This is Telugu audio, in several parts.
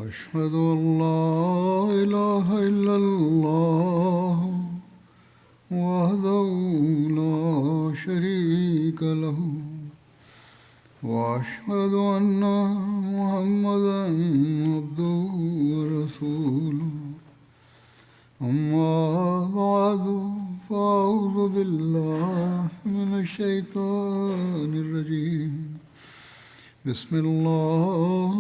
أشهد أن لا إله إلا الله وحده لا شريك له وأشهد أن محمدا عبده ورسوله أما بعد فأعوذ بالله من الشيطان الرجيم بسم الله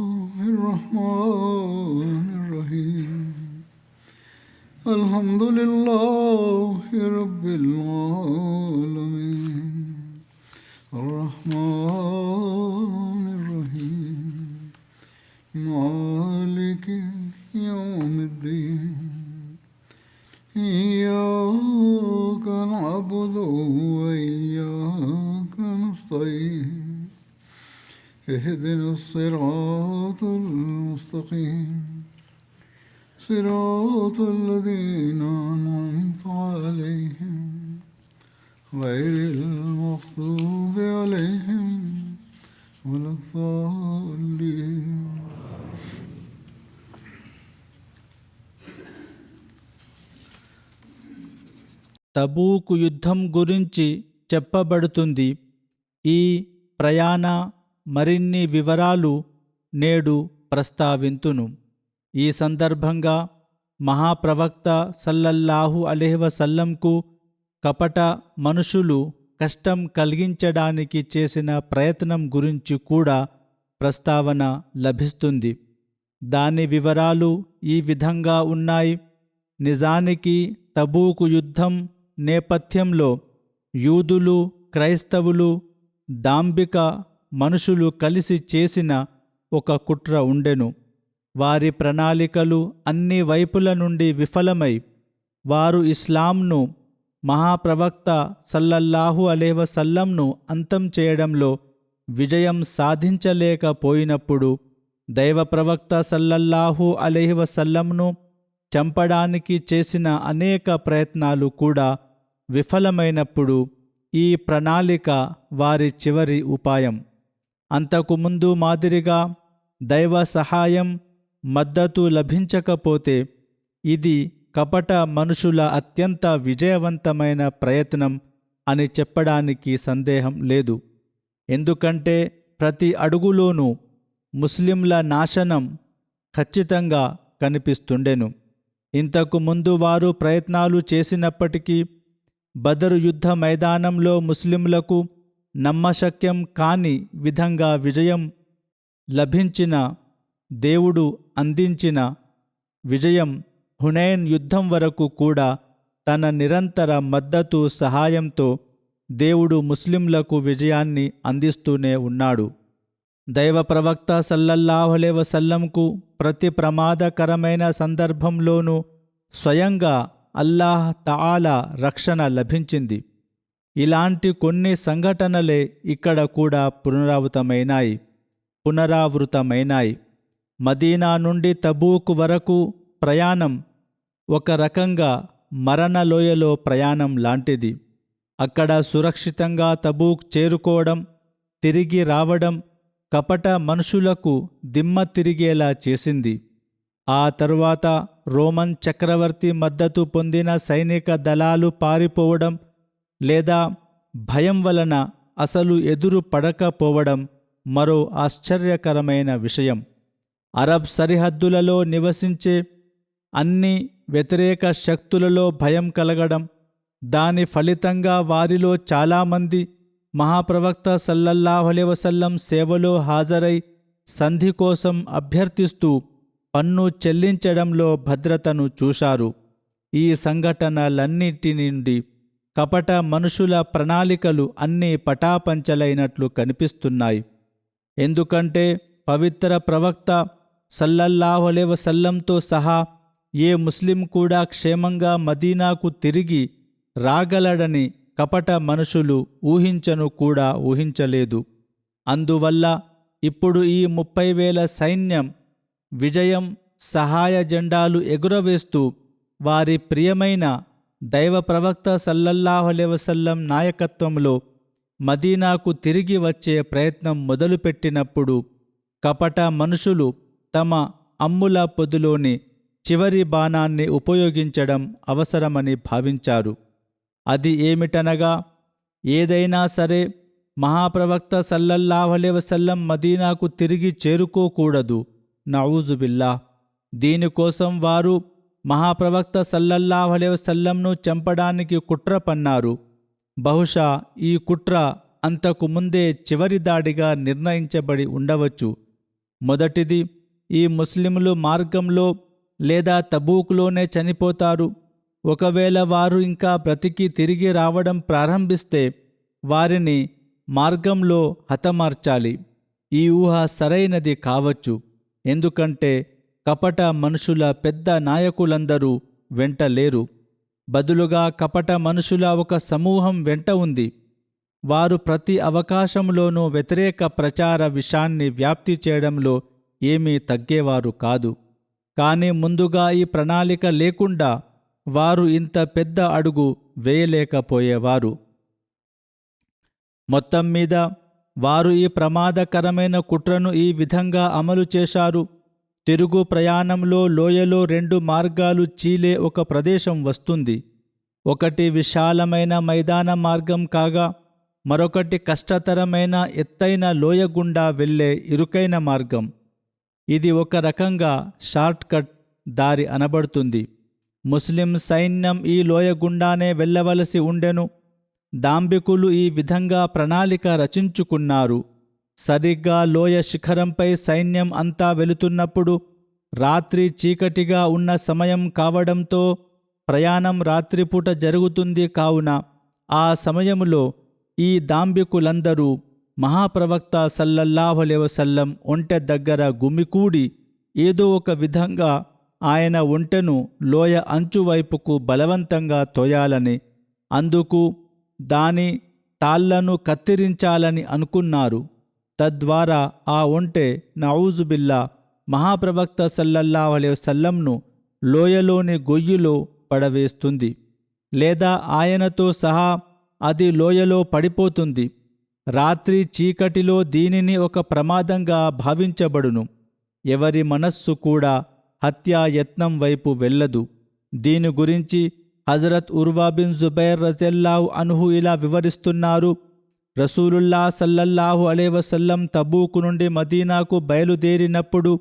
الرحمن الرحيم الحمد لله رب العالمين الرحمن الرحيم مالك يوم الدين إياك نعبد وإياك نستعين اهدنا الصراط المستقيم صراط الذين أنعمت عليهم غير المغضوب عليهم ولا الضالين. తబూకు యుద్ధం గురించి చెప్పబడుతుంది. ఈ ప్రయాణ మరిన్ని వివరాలు నేడు ప్రస్తావింతును. ఈ సందర్భంగా మహాప్రవక్త సల్లల్లాహు అలైహి వసల్లంకు కపట మనుషులు కష్టం కలిగించడానికి చేసిన ప్రయత్నం గురించి కూడా ప్రస్తావన లభిస్తుంది. దాని వివరాలు ఈ విధంగా ఉన్నాయి. నిజానికి తబూకు యుద్ధం నేపథ్యంలో యూదులు, క్రైస్తవులు, దాంభిక మనుషులు కలిసి చేసిన ఒక కుట్ర ఉండెను. వారి ప్రణాళికలు అన్ని వైపుల నుండి విఫలమై వారు ఇస్లాంను, మహాప్రవక్త సల్లల్లాహు అలైహి వసల్లంను అంతం చేయడంలో విజయం సాధించలేకపోయినప్పుడు దైవ ప్రవక్త సల్లల్లాహు అలైహి వసల్లంను చంపడానికి చేసిన అనేక ప్రయత్నాలు కూడా విఫలమైనప్పుడు ఈ ప్రణాళిక వారి చివరి ఉపాయం. అంతకుముందు మాదిరిగా దైవ సహాయం, మద్దతు లభించకపోతే ఇది కపట మనుషుల అత్యంత విజయవంతమైన ప్రయత్నం అని చెప్పడానికి సందేహం లేదు. ఎందుకంటే ప్రతి అడుగులోనూ ముస్లింల నాశనం ఖచ్చితంగా కనిపిస్తుండెను. ఇంతకు ముందు వారు ప్రయత్నాలు చేసినప్పటికీ బదరు యుద్ధ మైదానంలో ముస్లింలకు నమ్మశక్యం కాని విధంగా విజయం లభించిన, దేవుడు అందించిన విజయం హునైన్ యుద్ధం వరకు కూడా తన నిరంతర మద్దతు సహాయంతో దేవుడు ముస్లింలకు విజయాన్ని అందిస్తూనే ఉన్నాడు. దైవ ప్రవక్త సల్లల్లాహు అలైహి వసల్లంకు ప్రతి ప్రమాదకరమైన సందర్భంలోనూ స్వయంగా అల్లాహ్ తఆలా రక్షణ లభించింది. ఇలాంటి కొన్ని సంఘటనలే ఇక్కడ కూడా పునరావృతమైనాయి. మదీనా నుండి తబూక్ వరకు ప్రయాణం ఒక రకంగా మరణలోయలో ప్రయాణం లాంటిది. అక్కడ సురక్షితంగా తబూక్ చేరుకోవడం, తిరిగి రావడం కపట మనుషులకు దిమ్మ తిరిగేలా చేసింది. ఆ తరువాత రోమన్ చక్రవర్తి మద్దతు పొందిన సైనిక దళాలు పారిపోవడం లేదా భయం వలన అసలు ఎదురు పడకపోవడం మరో ఆశ్చర్యకరమైన విషయం. అరబ్ సరిహద్దులలో నివసించే అన్ని వ్యతిరేక శక్తులలో భయం కలగడం, దాని ఫలితంగా వారిలో చాలామంది మహాప్రవక్త సల్లల్లాహు అలైహి వసల్లం సేవలో హాజరై సంధి కోసం అభ్యర్థిస్తూ పన్ను చెల్లించడంలో భద్రతను చూశారు. ఈ సంఘటనలన్నిటి నుండి కపట మనుషుల ప్రణాళికలు అన్నీ పటాపంచలైనట్లు కనిపిస్తున్నాయి. ఎందుకంటే పవిత్ర ప్రవక్త సల్లల్లాహు అలైహి వసల్లంతో సహా ఏ ముస్లిం కూడా క్షేమంగా మదీనాకు తిరిగి రాగలడని కపట మనుషులు ఊహించలేదు. అందువల్ల ఇప్పుడు ఈ 30,000 సైన్యం విజయం, సహాయ జెండాలు ఎగురవేస్తూ వారి ప్రియమైన దైవ ప్రవక్త సల్లల్లాహు అలైహి వసల్లం నాయకత్వంలో మదీనాకు తిరిగి వచ్చే ప్రయత్నం మొదలుపెట్టినప్పుడు కపట మనుషులు తమ అమ్ముల పొదిలోని చివరి బాణాన్ని ఉపయోగించడం అవసరమని భావించారు. అది ఏమిటనగా, ఏదైనా సరే మహాప్రవక్త సల్లల్లాహు అలైహి వసల్లం మదీనాకు తిరిగి చేరుకోకూడదు. నఊజుబిల్లా. దీనికోసం వారు మహాప్రవక్త సల్లల్లాహు అలైహి వసల్లంను చంపడానికి కుట్ర పన్నారు. బహుశా ఈ కుట్ర అంతకు ముందే చివరి దాడిగా నిర్ణయించబడి ఉండవచ్చు. మొదటిది, ఈ ముస్లింలు మార్గంలో లేదా తబూకులోనే చనిపోతారు. ఒకవేళ వారు ఇంకా బ్రతికి తిరిగి రావడం ప్రారంభిస్తే వారిని మార్గంలో హతమార్చాలి. ఈ ఊహ సరైనది కావచ్చు, ఎందుకంటే కపట మనుషుల పెద్ద నాయకులందరూ వెంట లేరు. బదులుగా కపట మనుషుల ఒక సమూహం వెంట ఉంది. వారు ప్రతి అవకాశంలోనూ వ్యతిరేక ప్రచార విషాన్ని వ్యాప్తి చేయడంలో ఏమీ తగ్గేవారు కాదు. కానీ ముందుగా ఈ ప్రణాళిక లేకుండా వారు ఇంత పెద్ద అడుగు వేయలేకపోయేవారు. మొత్తం మీద వారు ఈ ప్రమాదకరమైన కుట్రను ఈ విధంగా అమలు చేశారు. తిరుగు ప్రయాణంలో లోయలో 2 మార్గాలు చీలే ఒక ప్రదేశం వస్తుంది. ఒకటి విశాలమైన మైదాన మార్గం కాగా, మరొకటి కష్టతరమైన ఎత్తైన లోయ గుండా వెళ్ళే ఇరుకైన మార్గం. ఇది ఒక రకంగా షార్ట్కట్ దారి అనబడుతుంది. ముస్లిం సైన్యం ఈ లోయ గుండానే వెళ్ళవలసి ఉండెను. దాంభికులు ఈ విధంగా ప్రణాళిక రచించుకున్నారు. సరిగ్గా లోయ శిఖరంపై సైన్యం అంతా వెళుతున్నప్పుడు రాత్రి చీకటిగా ఉన్న సమయం కావడంతో ప్రయాణం రాత్రిపూట జరుగుతుంది. కావున ఆ సమయములో ఈ దాంభికులందరూ మహాప్రవక్త సల్లల్లాహు అలైహి వసల్లం ఒంటె దగ్గర గుమికూడి ఏదో ఒక విధంగా ఆయన ఒంటెను లోయ అంచువైపుకు బలవంతంగా తోయాలని, అందుకు దాని తాళ్లను కత్తిరించాలని అనుకున్నారు. తద్వారా ఆ ఒంటె నఊజుబిల్లా మహాప్రవక్త సల్లల్లాహు అలైహి వసల్లంను లోయలోని గొయ్యిలో పడవేస్తుంది, లేదా ఆయనతో సహా అది లోయలో పడిపోతుంది. రాత్రి చీకటిలో దీనిని ఒక ప్రమాదంగా భావించబడును. ఎవరి మనస్సు కూడా హత్యాయత్నం వైపు వెళ్ళదు. దీని గురించి హజరత్ ఉర్వా బిన్ జుబైర్ రజల్లాహు అన్హు ఇలా వివరిస్తున్నారు. రసూలుల్లా సల్లల్లాహు అలైహి వసల్లం తబూకు నుండి మదీనాకు బయలుదేరినప్పుడు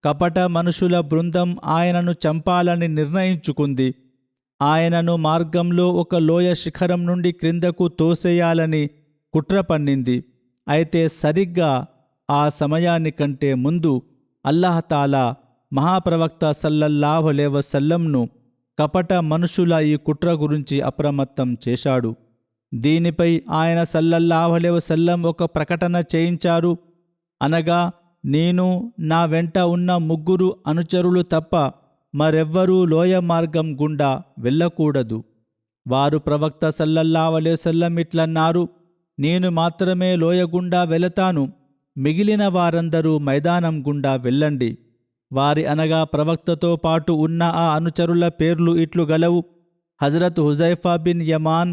కపట మనుషుల బృందం ఆయనను చంపాలని నిర్ణయించుకుంది. ఆయనను మార్గంలో ఒక లోయ శిఖరం నుండి క్రిందకు తోసేయాలని కుట్ర పన్నింది. అయితే సరిగ్గా ఆ సమయానికంటే ముందు అల్లాహతాలా మహాప్రవక్త సల్లల్లాహు అలైహి వసల్లంను కపట మనుషుల ఈ కుట్ర గురించి అప్రమత్తం చేశాడు. దీనిపై ఆయన సల్లల్లాహు అలైహి వసల్లం ఒక ప్రకటన చేయించారు. అనగా, నేను నా వెంట ఉన్న 3 అనుచరులు తప్ప మరెవ్వరూ లోయ మార్గం గుండా వెళ్ళకూడదు. వారు ప్రవక్త సల్లల్లాహు అలైహి వసల్లం ఇట్లన్నారు, నేను మాత్రమే లోయ గుండా వెళతాను, మిగిలిన వారందరూ మైదానం గుండా వెళ్ళండి. వారి అనగా ప్రవక్తతో పాటు ఉన్న ఆ అనుచరుల పేర్లు ఇట్లు గలవు: హజరత్ హుజైఫా బిన్ యమాన్,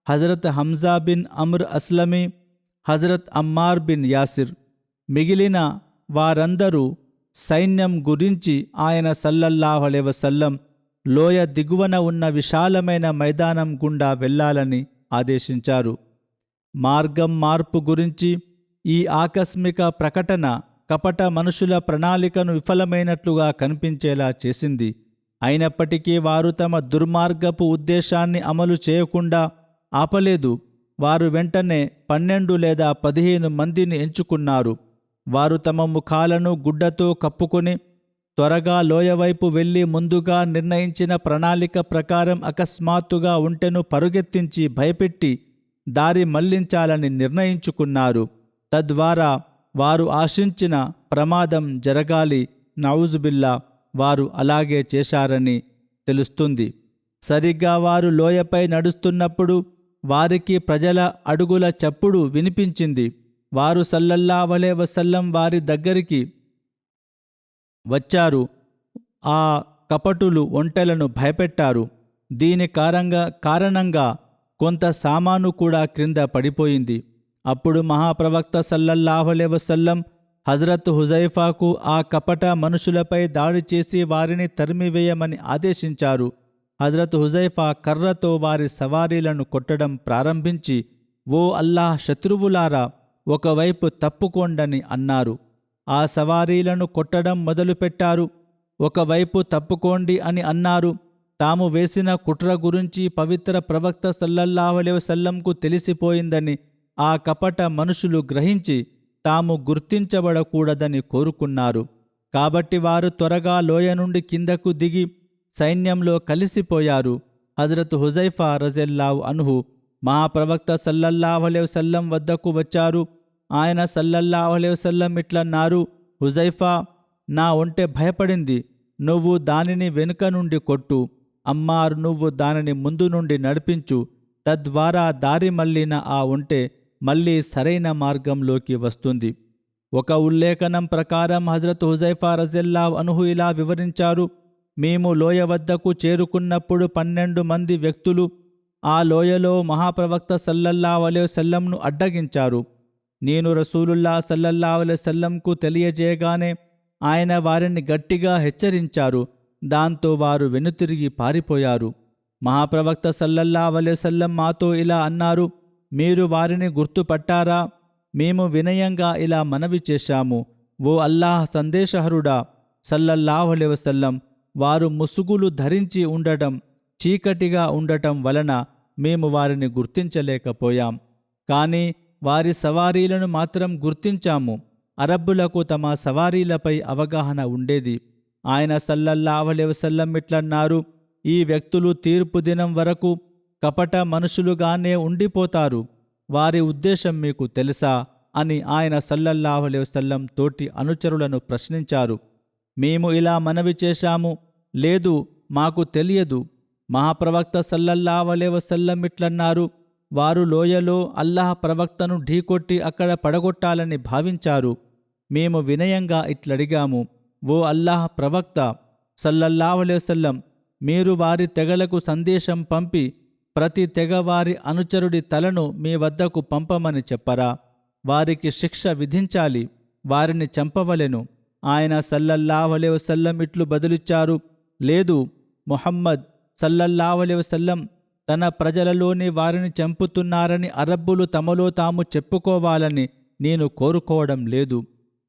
హజరత్ హంజా బిన్ అమ్ర్ అస్లమీ, హజరత్ అమ్మార్ బిన్ యాసిర్. మిగిలిన వారందరూ సైన్యం గురించి ఆయన సల్లల్లాహు అలైహి వసల్లం లోయ దిగువన ఉన్న విశాలమైన మైదానం గుండా వెళ్ళాలని ఆదేశించారు. మార్గం మార్పు గురించి ఈ ఆకస్మిక ప్రకటన కపట మనుషుల ప్రణాళికను విఫలమైనట్లుగా కనిపించేలా చేసింది. అయినప్పటికీ వారు తమ దుర్మార్గపు ఉద్దేశాన్ని అమలు చేయకుండా ఆపలేదు. వారు వెంటనే 12 లేదా 15 మందిని ఎంచుకున్నారు. వారు తమ ముఖాలను గుడ్డతో కప్పుకొని త్వరగా లోయవైపు వెళ్ళి ముందుగా నిర్ణయించిన ప్రణాళిక ప్రకారం అకస్మాత్తుగా ఒంటెను పరుగెత్తించి భయపెట్టి దారి మళ్లించాలని నిర్ణయించుకున్నారు. తద్వారా వారు ఆశించిన ప్రమాదం జరగాలి. నఊజుబిల్లా, వారు అలాగే చేశారని తెలుస్తుంది. సరిగ్గా వారు లోయపై నడుస్తున్నప్పుడు వారికి ప్రజల అడుగుల చప్పుడు వినిపించింది. వారు సల్లల్లాహు అలైహి వసల్లం వారి దగ్గరికి వచ్చారు. ఆ కపటులు ఒంటెలను భయపెట్టారు. దీని కారణంగా కొంత సామాను కూడా క్రింద పడిపోయింది. అప్పుడు మహాప్రవక్త సల్లల్లాహు అలైహి వసల్లం హజరత్ హుజైఫాకు ఆ కపట మనుషులపై దాడి చేసి వారిని తరిమివేయమని ఆదేశించారు. హజరత్ హుజైఫా కర్రతో వారి సవారీలను కొట్టడం ప్రారంభించి, ఓ అల్లాహ్ శత్రువులారా, ఒకవైపు తప్పుకోండని అన్నారు. ఆ సవారీలను కొట్టడం మొదలుపెట్టారు. ఒకవైపు తప్పుకోండి అని అన్నారు. తాము వేసిన కుట్ర గురించి పవిత్ర ప్రవక్త సల్లల్లాహు అలైహి వసల్లంకు తెలిసిపోయిందని ఆ కపట మనుషులు గ్రహించి తాము గుర్తించబడకూడదని కోరుకున్నారు. కాబట్టి వారు త్వరగా లోయ నుండి కిందకు దిగి సైన్యంలో కలిసిపోయారు. హజరత్ హుజైఫా రజల్లాహు అన్హు మహాప్రవక్త సల్లల్లాహు అలైహి వసల్లం వద్దకు వచ్చారు. ఆయన సల్లల్లాహు అలైహి వసల్లం ఇట్లన్నారు, హుజైఫా, నా ఒంటె భయపడింది, నువ్వు దానిని వెనుక నుండి కొట్టు. అమ్మార్, నువ్వు దానిని ముందు నుండి నడిపించు. తద్వారా దారి మళ్ళిన ఆ ఒంటె మళ్ళీ సరైన మార్గంలోకి వస్తుంది. ఒక ఉల్లేఖనం ప్రకారం హజరత్ హుజైఫా రజల్లాహు అన్హు ఇలా వివరించారు, మేము లోయ వద్దకు చేరుకున్నప్పుడు 12 మంది వ్యక్తులు ఆ లోయలో మహాప్రవక్త సల్లల్లాహు అలైహి వసల్లంను అడ్డగించారు. నేను రసూలుల్లాహ్ సల్లల్లాహు అలైహి వసల్లంకు తెలియజేయగానే ఆయన వారిని గట్టిగా హెచ్చరించారు. దాంతో వారు వెనుతిరిగి పారిపోయారు. మహాప్రవక్త సల్లల్లాహు అలైహి వసల్లం మాతో ఇలా అన్నారు, మీరు వారిని గుర్తుపట్టారా? మేము వినయంగా ఇలా మనవి చేశాము, ఓ అల్లాహ్ సందేశహరుడా సల్లల్లాహు అలైహి వసల్లం, వారు ముసుగులు ధరించి ఉండటం, చీకటిగా ఉండటం వలన మేము వారిని గుర్తించలేకపోయాం. కానీ వారి సవారీలను మాత్రం గుర్తించాము. అరబ్బులకు తమ సవారీలపై అవగాహన ఉండేది. ఆయన సల్లల్లాహు అలైహి వసల్లం ఇట్లన్నారు, ఈ వ్యక్తులు తీర్పు దినం వరకు కపట మనుషులుగానే ఉండిపోతారు. వారి ఉద్దేశం మీకు తెలుసా అని ఆయన సల్లల్లాహు అలైహి వసల్లం తోటి అనుచరులను ప్రశ్నించారు. మేము ఇలా మనవి చేశాము, లేదు, మాకు తెలియదు. మహాప్రవక్త సల్లల్లాహు అలైహి వసల్లం ఇట్లన్నారు, వారు లోయలో అల్లాహ్ ప్రవక్తను ఢీకొట్టి అక్కడ పడగొట్టాలని భావించారు. మేము వినయంగా ఇట్లడిగాము, ఓ అల్లాహ్ ప్రవక్త సల్లల్లాహు అలైహి వసల్లం, మీరు వారి తెగలకు సందేశం పంపి ప్రతి తెగ వారి అనుచరుడి తలను మీ వద్దకు పంపమని చెప్పరా? వారికి శిక్ష విధించాలి, వారిని చంపవలెను. ఆయన సల్లల్లాహు అలైహి వసల్లం ఇట్లు బదులిచ్చారు, లేదు, ముహమ్మద్ సల్లల్లాహు అలైహి వసల్లం తన ప్రజలలోని వారిని చంపుతున్నారని అరబ్బులు తమలో తాము చెప్పుకోవాలని నేను కోరుకోవడం లేదు.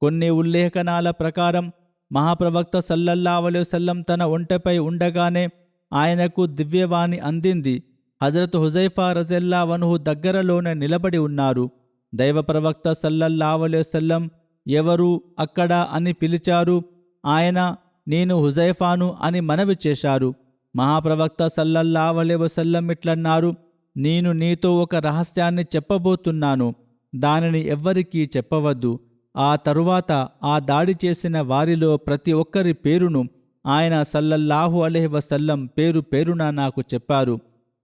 కొన్ని ఉల్లేఖనాల ప్రకారం మహాప్రవక్త సల్లల్లాహు అలైహి వసల్లం తన ఒంటెపై ఉండగానే ఆయనకు దివ్యవాణి అందింది. హజరత్ హుజైఫా రజల్లాహు అన్హు దగ్గరలోనే నిలబడి ఉన్నారు. దైవ ప్రవక్త సల్లల్లాహు అలైహి వసల్లం ఎవరు అక్కడ అని పిలిచారు. ఆయన నేను హుజైఫాను అని మనవి చేశారు. మహాప్రవక్త సల్లల్లాహు అలైహి వసల్లం ఇట్లన్నారు, నేను నీతో ఒక రహస్యాన్ని చెప్పబోతున్నాను, దానిని ఎవ్వరికీ చెప్పవద్దు. ఆ తరువాత ఆ దాడి చేసిన వారిలో ప్రతి ఒక్కరి పేరును ఆయన సల్లల్లాహు అలైహి వసల్లం పేరు పేరున నాకు చెప్పారు.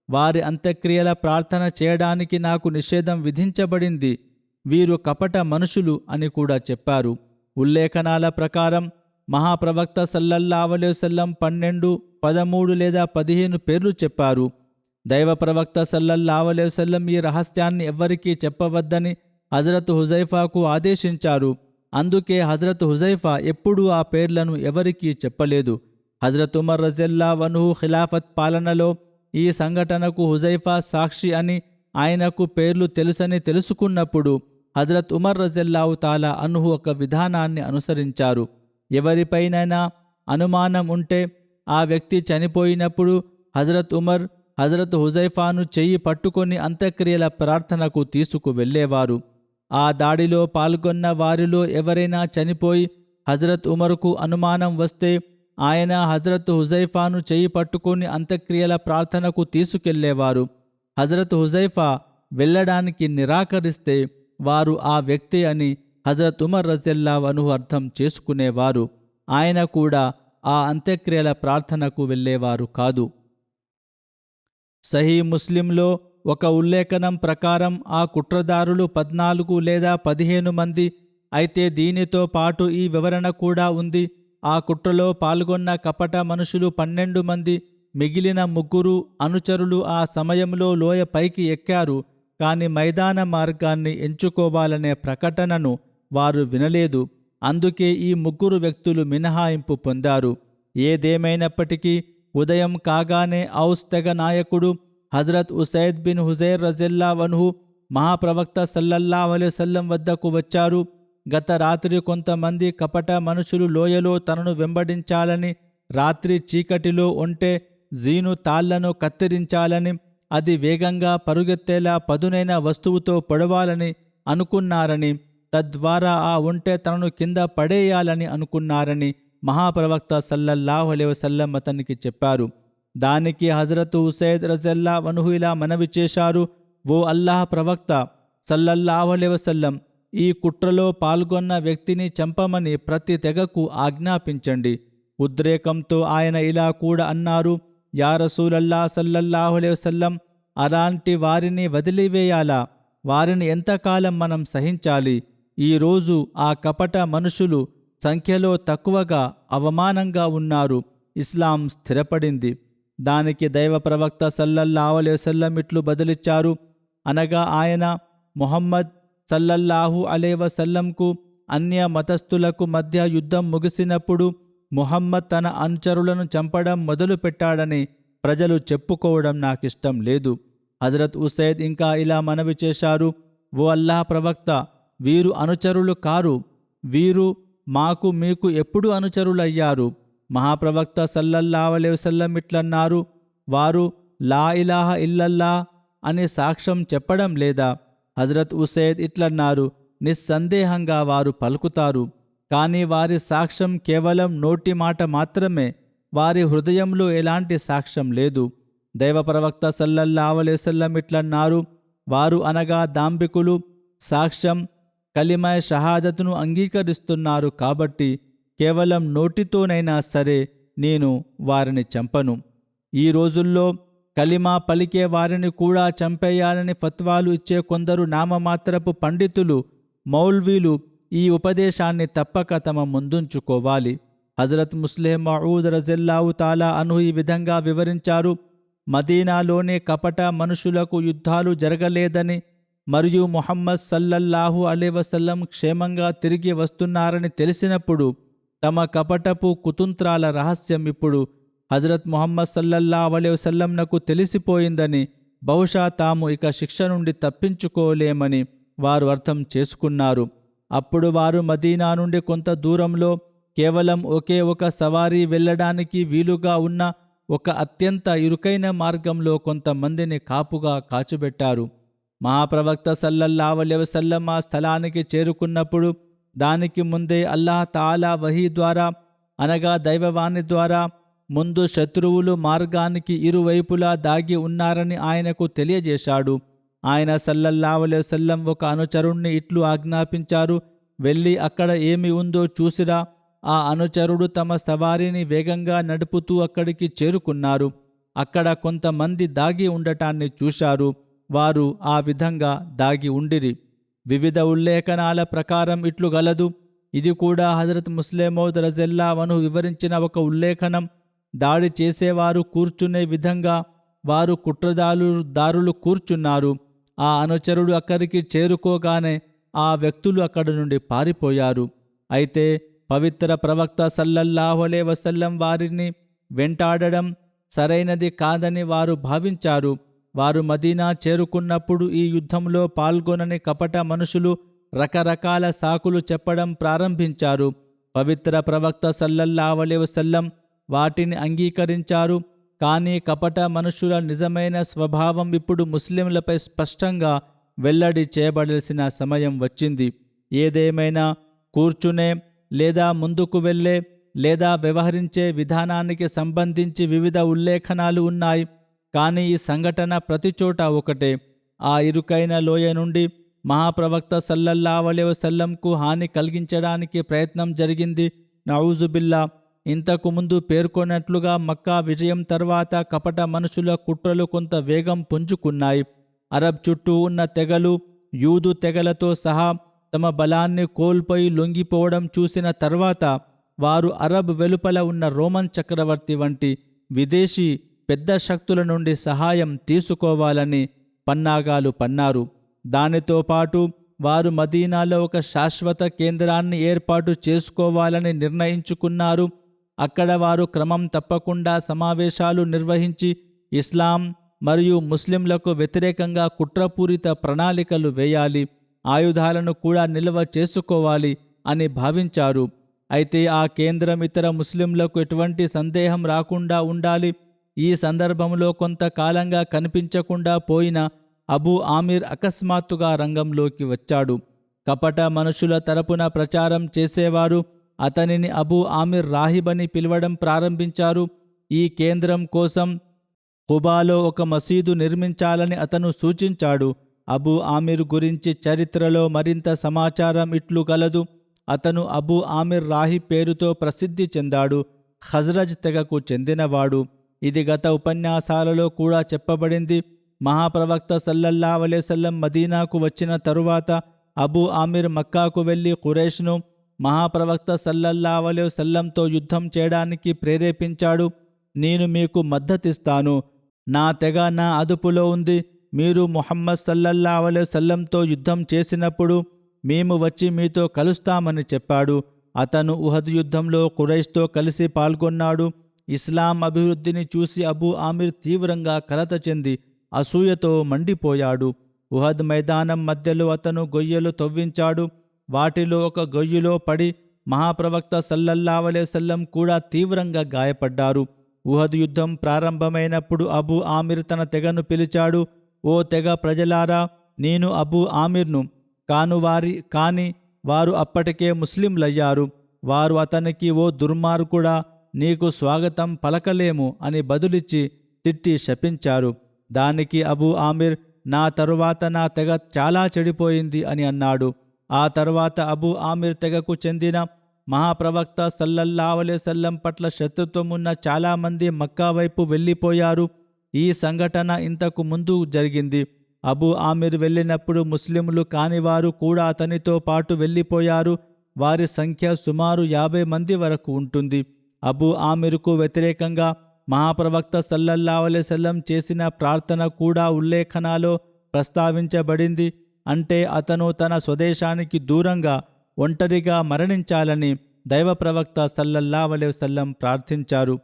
వారి అంత్యక్రియల ప్రార్థన చేయడానికి నాకు నిషేధం విధించబడింది. వీరు కపట మనుషులు అని కూడా చెప్పారు. ఉల్లేఖనాల ప్రకారం మహాప్రవక్త సల్లల్లాహు అలైహి వసల్లం 12, 13 లేదా 15 పేర్లు చెప్పారు. దైవ ప్రవక్త సల్లల్లాహు అలైహి వసల్లం ఈ రహస్యాన్ని ఎవ్వరికీ చెప్పవద్దని హజరత్ హుజైఫాకు ఆదేశించారు. అందుకే హజరత్ హుజైఫా ఎప్పుడూ ఆ పేర్లను ఎవరికీ చెప్పలేదు. హజరత్ ఉమర్ రజల్లాహు అన్హు ఖిలాఫత్ పాలనలో ఈ సంఘటనకు హుజైఫా సాక్షి అని ఆయనకు పేర్లు తెలుసని తెలుసుకున్నప్పుడు హజరత్ ఉమర్ రజల్లాహు తాలా అన్హు ఒక విధానాన్ని అనుసరించారు. ఎవరిపైనైనా అనుమానం ఉంటే ఆ వ్యక్తి చనిపోయినప్పుడు హజరత్ ఉమర్ హజరత్ హుజైఫాను చెయ్యి పట్టుకొని అంత్యక్రియల ప్రార్థనకు తీసుకువెళ్లేవారు. ఆ దాడిలో పాల్గొన్న వారిలో ఎవరైనా చనిపోయి హజరత్ ఉమర్కు అనుమానం వస్తే ఆయన హజరత్ హుజైఫాను చెయ్యి పట్టుకొని అంత్యక్రియల ప్రార్థనకు తీసుకెళ్లేవారు. హజరత్ హుజైఫా వెళ్ళడానికి నిరాకరిస్తే వారు ఆ వ్యక్తి అని హజరత్ ఉమర్ రజల్లాహు అన్హు అర్థం చేసుకునేవారు. ఆయన కూడా ఆ అంత్యక్రియల ప్రార్థనకు వెళ్ళేవారు కాదు. సహీ ముస్లింలో ఒక ఉల్లేఖనం ప్రకారం ఆ కుట్రదారులు 14 లేదా 15 మంది. అయితే దీనితో పాటు ఈ వివరణ కూడా ఉంది, ఆ కుట్రలో పాల్గొన్న కపట మనుషులు 12 మంది. మిగిలిన 3 అనుచరులు ఆ సమయంలో లోయ పైకి ఎక్కారు, కానీ మైదాన మార్గాన్ని ఎంచుకోవాలనే ప్రకటనను వారు వినలేదు. అందుకే ఈ ముగ్గురు వ్యక్తులు మినహాయింపు పొందారు. ఏదేమైనప్పటికీ ఉదయం కాగానే ఔస్ తెగ నాయకుడు హజరత్ ఉసైద్ బిన్ హుజైర్ రజియల్లాహు అన్హు మహాప్రవక్త సల్లల్లాహు అలైహి వసల్లం వద్దకు వచ్చారు. గత రాత్రి కొంతమంది కపట మనుషులు లోయలో తనను వెంబడించాలని, రాత్రి చీకటిలో ఒంటె జీను తాళ్లను కత్తిరించాలని, అది వేగంగా పరుగెత్తేలా పదునైన వస్తువుతో పొడవాలని అనుకున్నారని, తద్వారా ఆ ఒంటె తనను కింద పడేయాలని అనుకున్నారని మహాప్రవక్త సల్లల్లాహు అలైహి వసల్లం అతనికి చెప్పారు. దానికి హజరత్ ఉసైద్ రజియల్లాహు అన్హు ఇలా మనవి చేశారు: ఓ అల్లాహ్ ప్రవక్త సల్లల్లాహు అలైహి వసల్లం, ఈ కుట్రలో పాల్గొన్న వ్యక్తిని చంపమని ప్రతి తెగకు ఆజ్ఞాపించండి. ఉద్రేకంతో ఆయన ఇలా కూడా అన్నారు: యా రసూలల్లాహ్ సల్లల్లాహు అలైహి వసల్లం, అలాంటి వారిని వదిలివేయాలా? వారిని ఎంతకాలం మనం సహించాలి? ఈరోజు ఆ కపట మనుషులు సంఖ్యలో తక్కువగా, అవమానంగా ఉన్నారు. ఇస్లాం స్థిరపడింది. దానికి దైవ ప్రవక్త సల్లల్లాహు అలైహి వసల్లం ఇట్లు బదులిచ్చారు, అనగా ఆయన ముహమ్మద్ సల్లల్లాహు అలైహి వసల్లంకు అన్య మతస్థులకు మధ్య యుద్ధం ముగిసినప్పుడు ముహమ్మద్ తన అనుచరులను చంపడం మొదలుపెట్టాడని ప్రజలు చెప్పుకోవడం నాకిష్టం లేదు. హజరత్ ఉసైద్ ఇంకా ఇలా మనవి చేశారు: ఓ అల్లాహ్ ప్రవక్త, వీరు అనుచరులు కారు. వీరు మాకు మీకు ఎప్పుడు అనుచరులయ్యారు? మహాప్రవక్త సల్లల్లాహు అలైహి వసల్లం ఇట్లన్నారు: వారు లా ఇలాహ ఇల్లల్లా అని సాక్ష్యం చెప్పడం లేదా? హజరత్ ఉసైద్ ఇట్లన్నారు: నిస్సందేహంగా వారు పలుకుతారు, కానీ వారి సాక్ష్యం కేవలం నోటి మాట మాత్రమే. వారి హృదయంలో ఎలాంటి సాక్ష్యం లేదు. దైవ ప్రవక్త సల్లల్లాహు అలైహి వసల్లం ఇట్లన్నారు: వారు అనగా దాంభికులు సాక్ష్యం కలిమా షహాదతును అంగీకరిస్తున్నారు కాబట్టి కేవలం నోటితోనైనా సరే నేను వారిని చంపను. ఈ రోజుల్లో కలిమా పలికే వారిని కూడా చంపేయాలని ఫత్వాలు ఇచ్చే కొందరు నామమాత్రపు పండితులు, మౌల్వీలు ఈ ఉపదేశాన్ని తప్పక తమ ముందుంచుకోవాలి. హజరత్ ముస్లిం మౌద్ రజియల్లాహు తాలా అన్హు ఈ విధంగా వివరించారు: మదీనాలోనే కపట మనుషులకు యుద్ధాలు జరగలేదని మరియు ముహమ్మద్ సల్లల్లాహు అలైహి వసల్లం క్షేమంగా తిరిగి వస్తున్నారని తెలిసినప్పుడు తమ కపటపు కుతంత్రాల రహస్యం ఇప్పుడు హజరత్ ముహమ్మద్ సల్లల్లాహు అలైహి వసల్లంనకు తెలిసిపోయిందని, బహుశా తాము ఇక శిక్ష నుండి తప్పించుకోలేమని వారు అర్థం చేసుకున్నారు. అప్పుడు వారు మదీనా నుండి కొంత దూరంలో కేవలం ఒకే ఒక సవారీ వెళ్ళడానికి వీలుగా ఉన్న ఒక అత్యంత ఇరుకైన మార్గంలో కొంతమందిని కాపుగా కాచుబెట్టారు. మహాప్రవక్త సల్లల్లాహు అలైహి వసల్లం ఆ స్థలానికి చేరుకున్నప్పుడు దానికి ముందే అల్లాహ్ తాలా వహీ ద్వారా, అనగా దైవవాణి ద్వారా, ముందు శత్రువులు మార్గానికి ఇరువైపులా దాగి ఉన్నారని ఆయనకు తెలియజేశాడు. ఆయన సల్లల్లాహు అలైహి వసల్లం ఒక అనుచరుణ్ణి ఇట్లు ఆజ్ఞాపించారు: వెళ్ళి అక్కడ ఏమి ఉందో చూసిరా. ఆ అనుచరుడు తమ సవారీని వేగంగా నడుపుతూ అక్కడికి చేరుకున్నారు. అక్కడ కొంతమంది దాగి ఉండటాన్ని చూశారు. వారు ఆ విధంగా దాగి ఉండిరి. వివిధ ఉల్లేఖనాల ప్రకారం ఇట్లు గలదు. ఇది కూడా హజరత్ ముస్లిం మౌద్ రజియల్లాహు అన్హు వివరించిన ఒక ఉల్లేఖనం. దాడి చేసేవారు కూర్చునే విధంగా వారు కుట్రదారులు కూర్చున్నారు. ఆ అనుచరుడు అక్కడికి చేరుకోగానే ఆ వ్యక్తులు అక్కడి నుండి పారిపోయారు. అయితే పవిత్ర ప్రవక్త సల్లల్లాహు అలైహి వసల్లం వారిని వెంటాడడం సరైనది కాదని వారు భావించారు. వారు మదీనా చేరుకున్నప్పుడు ఈ యుద్ధంలో పాల్గొనని కపట మనుషులు రకరకాల సాకులు చెప్పడం ప్రారంభించారు. పవిత్ర ప్రవక్త సల్లల్లాహు అలైహి వసల్లం వాటిని అంగీకరించారు. కానీ కపట మనుషుల నిజమైన స్వభావం ఇప్పుడు ముస్లింలపై స్పష్టంగా వెల్లడి చేయబడాల్సిన సమయం వచ్చింది. ఏదేమైనా కూర్చునే లేదా ముందుకు వెళ్ళే లేదా వ్యవహరించే విధానానికి సంబంధించి వివిధ ఉల్లేఖనాలు ఉన్నాయి. కానీ ఈ సంఘటన ప్రతిచోట ఒకటే. ఆ ఇరుకైన లోయ నుండి మహాప్రవక్త సల్లల్లాహు అలైహి వసల్లంకు హాని కలిగించడానికి ప్రయత్నం జరిగింది. నఊజుబిల్లా. ఇంతకు ముందు పేర్కొన్నట్లుగా మక్కా విజయం తర్వాత కపట మనుషుల కుట్రలు కొంత వేగం పుంజుకున్నాయి. అరబ్ చుట్టూ ఉన్న తెగలు యూదు తెగలతో సహా తమ బలాన్ని కోల్పోయి లొంగిపోవడం చూసిన తర్వాత వారు అరబ్ వెలుపల ఉన్న రోమన్ చక్రవర్తి వంటి విదేశీ పెద్ద శక్తుల నుండి సహాయం తీసుకోవాలని పన్నాగాలు పన్నారు. దానితో పాటు వారు మదీనాలో ఒక శాశ్వత కేంద్రాన్ని ఏర్పాటు చేసుకోవాలని నిర్ణయించుకున్నారు. అక్కడ వారు క్రమం తప్పకుండా సమావేశాలు నిర్వహించి ఇస్లాం మరియు ముస్లింలకు వ్యతిరేకంగా కుట్రపూరిత ప్రణాళికలు వేయాలి, ఆయుధాలను కూడా నిల్వ చేసుకోవాలి అని భావించారు. అయితే ఆ కేంద్రం ఇతర ముస్లింలకు ఎటువంటి సందేహం రాకుండా ఉండాలి. ఈ సందర్భంలో కొంతకాలంగా కనిపించకుండా పోయిన అబూ ఆమిర్ అకస్మాత్తుగా రంగంలోకి వచ్చాడు. కపట మనుషుల తరపున ప్రచారం చేసేవారు అతనిని అబూ ఆమిర్ రాహిబ్ అని పిలవడం ప్రారంభించారు. ఈ కేంద్రం కోసం ఖుబాలో ఒక మసీదు నిర్మించాలని అతను సూచించాడు. అబూ ఆమిర్ గురించి చరిత్రలో మరింత సమాచారం ఇట్లు గలదు. అతను అబూ ఆమిర్ రాహిబ్ పేరుతో ప్రసిద్ధి చెందాడు. ఖజ్రజ్ తెగకు చెందినవాడు. ఇది గత ఉపన్యాసాలలో కూడా చెప్పబడింది. మహాప్రవక్త సల్లల్లాహు అలైహి వసల్లం మదీనాకు వచ్చిన తరువాత అబూ ఆమిర్ మక్కాకు వెళ్ళి ఖురైష్ను మహాప్రవక్త సల్లల్లాహు అలైహి వసల్లంతో యుద్ధం చేయడానికి ప్రేరేపించాడు. నేను మీకు మద్దతిస్తాను, నా తెగ నా అదుపులో ఉంది. మీరు ముహమ్మద్ సల్లల్లాహు అలైహి వసల్లంతో యుద్ధం చేసినప్పుడు మేము వచ్చి మీతో కలుస్తామని చెప్పాడు. అతను ఉహద్ యుద్ధంలో ఖురైష్తో కలిసి పాల్గొన్నాడు. ఇస్లాం అభివృద్ధిని చూసి అబూ ఆమిర్ తీవ్రంగా కలత చెంది అసూయతో మండిపోయాడు. ఉహద్ మైదానం మధ్యలో అతను గొయ్యలు తవ్వించాడు. వాటిలో ఒక గొయ్యిలో పడి మహాప్రవక్త సల్లల్లాహు అలైహి వసల్లం కూడా తీవ్రంగా గాయపడ్డారు. ఉహద్ యుద్ధం ప్రారంభమైనప్పుడు అబూ ఆమిర్ తన తెగను పిలిచాడు. ఓ తెగ ప్రజలారా, నేను అబూ ఆమిర్ను కానీ వారు అప్పటికే ముస్లింలయ్యారు. వారు అతనికి, ఓ దుర్మార్గుడా, నీకు స్వాగతం పలకలేము అని బదులిచ్చి తిట్టి శపించారు. దానికి అబూ ఆమిర్, నా తరువాత నా తెగ చాలా చెడిపోయింది అని అన్నాడు. ఆ తర్వాత అబూ ఆమిర్ తెగకు చెందిన మహాప్రవక్త సల్లల్లాహు అలైహి వసల్లం పట్ల శత్రుత్వం ఉన్న చాలామంది మక్కా వైపు వెళ్ళిపోయారు. ఈ సంఘటన ఇంతకు ముందు జరిగింది. అబూ ఆమిర్ వెళ్ళినప్పుడు ముస్లింలు కానివారు కూడా అతనితో పాటు వెళ్ళిపోయారు. వారి సంఖ్య సుమారు 50 మంది వరకు ఉంటుంది. అబూ ఆమిర్కు వ్యతిరేకంగా మహాప్రవక్త సల్లల్లాహు అలైహి వసల్లం చేసిన ప్రార్థన కూడా ఉల్లేఖనాలో ప్రస్తావించబడింది. అంటే అతను తన స్వదేశానికి దూరంగా ఒంటరిగా మరణించాలని దైవ ప్రవక్త సల్లల్లాహు అలైహి వసల్లం ప్రార్థించారు.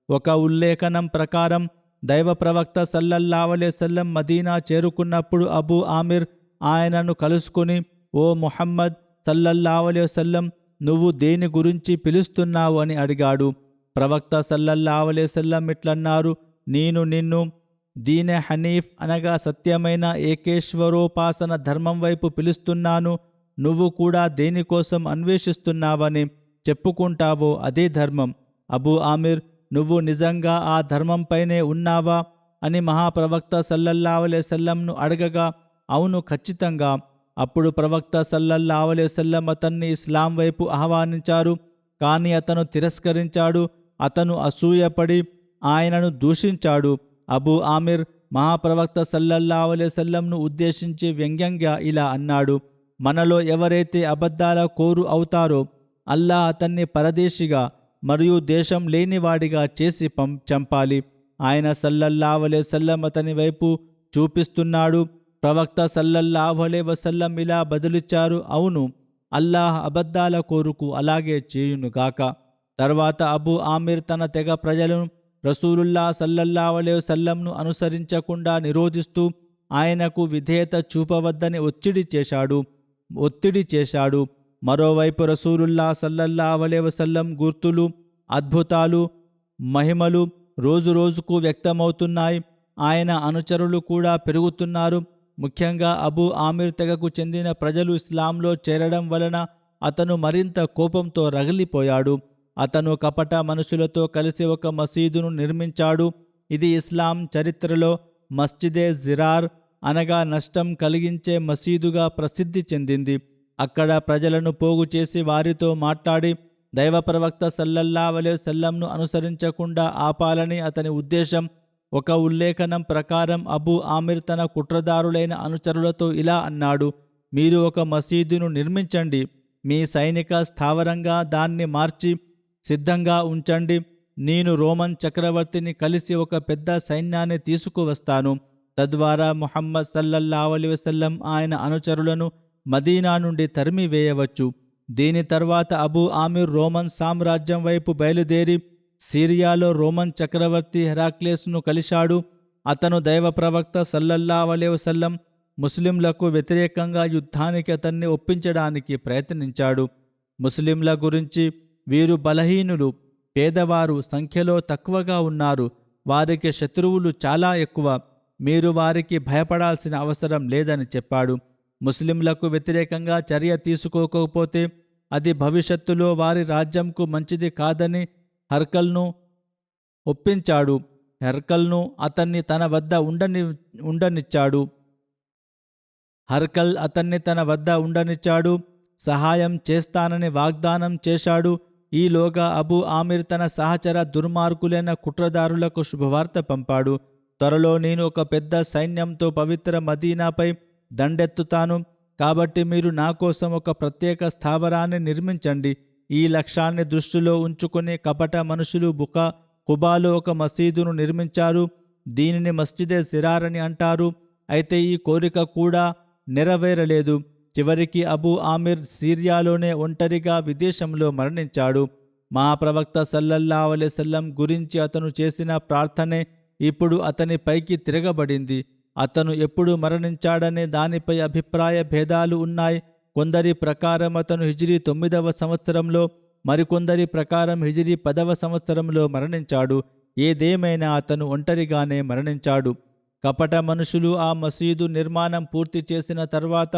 ఒక ఉల్లేఖనం ప్రకారం దైవ ప్రవక్త సల్లల్లాహు అలైహి వసల్లం మదీనా చేరుకున్నప్పుడు అబూ ఆమిర్ ఆయనను కలుసుకుని, ఓ ముహమ్మద్ సల్లల్లాహు అలైహి వసల్లం, నువ్వు దేని గురించి పిలుస్తున్నావు అని అడిగాడు. ప్రవక్త సల్లల్లాహు అలైహి వసల్లం ఇట్లన్నారు, నేను నిన్ను దీనే హనీఫ్ అనగా సత్యమైన ఏకేశ్వరోపాసన ధర్మం వైపు పిలుస్తున్నాను. నువ్వు కూడా దేనికోసం అన్వేషిస్తున్నావని చెప్పుకుంటావో అదే ధర్మం. అబూ ఆమిర్, నువ్వు నిజంగా ఆ ధర్మంపైనే ఉన్నావా అని మహాప్రవక్త సల్లల్లాహు అలైహి వసల్లంను అడగగా, అవును, ఖచ్చితంగా. అప్పుడు ప్రవక్త సల్లల్లాహు అలైహి వసల్లం అతన్ని ఇస్లాం వైపు ఆహ్వానించారు. కానీ అతను తిరస్కరించాడు. అతను అసూయపడి ఆయనను దూషించాడు. అబూ ఆమిర్ మహాప్రవక్త సల్లల్లాహు అలైహి వసల్లంను ఉద్దేశించి వ్యంగ్యంగా ఇలా అన్నాడు, మనలో ఎవరైతే అబద్ధాల కోరు అవుతారో అల్లాహ్ అతన్ని పరదేశిగా మరియు దేశం లేనివాడిగా చేసి చంపాలి. ఆయన సల్లల్లాహు అలైహి వసల్లం అతని వైపు చూపిస్తున్నాడు. ప్రవక్త సల్లల్లాహు అలైహి వసల్లం ఇలా బదులిచ్చారు, అవును, అల్లాహ్ అబద్ధాల కోరుకు అలాగే చేయునుగాక. తర్వాత అబూ ఆమిర్ తన తెగ ప్రజలను రసూలుల్లాహ్ సల్లల్లాహు అలైహి వసల్లంను అనుసరించకుండా నిరోధిస్తూ ఆయనకు విధేయత చూపవద్దని ఒత్తిడి చేశాడు. మరోవైపు రసూలుల్లాహ్ సల్లల్లాహు అలైహి వసల్లం గుర్తులు, అద్భుతాలు, మహిమలు రోజురోజుకు వ్యక్తమవుతున్నాయి. ఆయన అనుచరులు కూడా పెరుగుతున్నారు. ముఖ్యంగా అబూ ఆమిర్ తెగకు చెందిన ప్రజలు ఇస్లాంలో చేరడం వలన అతను మరింత కోపంతో రగిలిపోయాడు. అతను కపట మనుషులతో కలిసి ఒక మసీదును నిర్మించాడు. ఇది ఇస్లాం చరిత్రలో మస్జిదే జిరార్ అనగా నష్టం కలిగించే మసీదుగా ప్రసిద్ధి చెందింది. అక్కడ ప్రజలను పోగు చేసి వారితో మాట్లాడి దైవ ప్రవక్త సల్లల్లాహు అలైహి వసల్లంను అనుసరించకుండా ఆపాలని అతని ఉద్దేశం. ఒక ఉల్లేఖనం ప్రకారం అబూ ఆమిర్ తన కుట్రదారులైన అనుచరులతో ఇలా అన్నాడు, మీరు ఒక మసీదును నిర్మించండి, మీ సైనిక స్థావరంగా దాన్ని మార్చి సిద్ధంగా ఉంచండి. నేను రోమన్ చక్రవర్తిని కలిసి ఒక పెద్ద సైన్యాన్ని తీసుకువస్తాను. తద్వారా ముహమ్మద్ సల్లల్లాహు అలైహి వసల్లం ఆయన అనుచరులను మదీనా నుండి తరిమివేయవచ్చు. దీని తర్వాత అబూ ఆమిర్ రోమన్ సామ్రాజ్యం వైపు బయలుదేరి సిరియాలో రోమన్ చక్రవర్తి హెరాక్లేస్ను కలిశాడు. అతను దైవ ప్రవక్త సల్లల్లాహు అలైహి వసల్లం ముస్లింలకు వ్యతిరేకంగా యుద్ధానికి అతన్ని ఒప్పించడానికి ప్రయత్నించాడు. ముస్లింల గురించి, వీరు బలహీనులు, పేదవారు, సంఖ్యలో తక్కువగా ఉన్నారు, వారికి శత్రువులు చాలా ఎక్కువ, మీరు వారికి భయపడాల్సిన అవసరం లేదని చెప్పాడు. ముస్లింలకు వ్యతిరేకంగా చర్య తీసుకోకపోతే అది భవిష్యత్తులో వారి రాజ్యంకు మంచిది కాదని హర్కల్ను ఒప్పించాడు. హర్కల్ను అతన్ని తన వద్ద ఉండనిచ్చాడు. హర్కల్ అతన్ని తన వద్ద ఉండనిచ్చాడు, సహాయం చేస్తానని వాగ్దానం చేశాడు. ఈలోగా అబూ ఆమిర్ తన సహచర దుర్మార్గులైన కుట్రదారులకు శుభవార్త పంపాడు. త్వరలో నేను ఒక పెద్ద సైన్యంతో పవిత్ర మదీనాపై దండెత్తుతాను, కాబట్టి మీరు నా కోసం ఒక ప్రత్యేక స్థావరాన్ని నిర్మించండి. ఈ లక్ష్యాన్ని దృష్టిలో ఉంచుకుని కపట మనుషులు ఖుబాలో ఒక మసీదును నిర్మించారు. దీనిని మస్జిదే జిరార్ అని అంటారు. అయితే ఈ కోరిక కూడా నెరవేరలేదు. చివరికి అబూ ఆమిర్ సిరియాలోనే ఒంటరిగా విదేశంలో మరణించాడు. మహాప్రవక్త సల్లల్లాహు అలైహి వసల్లం గురించి అతను చేసిన ప్రార్థనే ఇప్పుడు అతని పైకి తిరగబడింది. అతను ఎప్పుడు మరణించాడనే దానిపై అభిప్రాయ భేదాలు ఉన్నాయి. కొందరి ప్రకారం అతను హిజ్రీ 9వ సంవత్సరంలో, మరికొందరి ప్రకారం హిజ్రీ 10వ సంవత్సరంలో మరణించాడు. ఏదేమైనా అతను ఒంటరిగానే మరణించాడు. కపట మనుషులు ఆ మసీదు నిర్మాణం పూర్తి చేసిన తర్వాత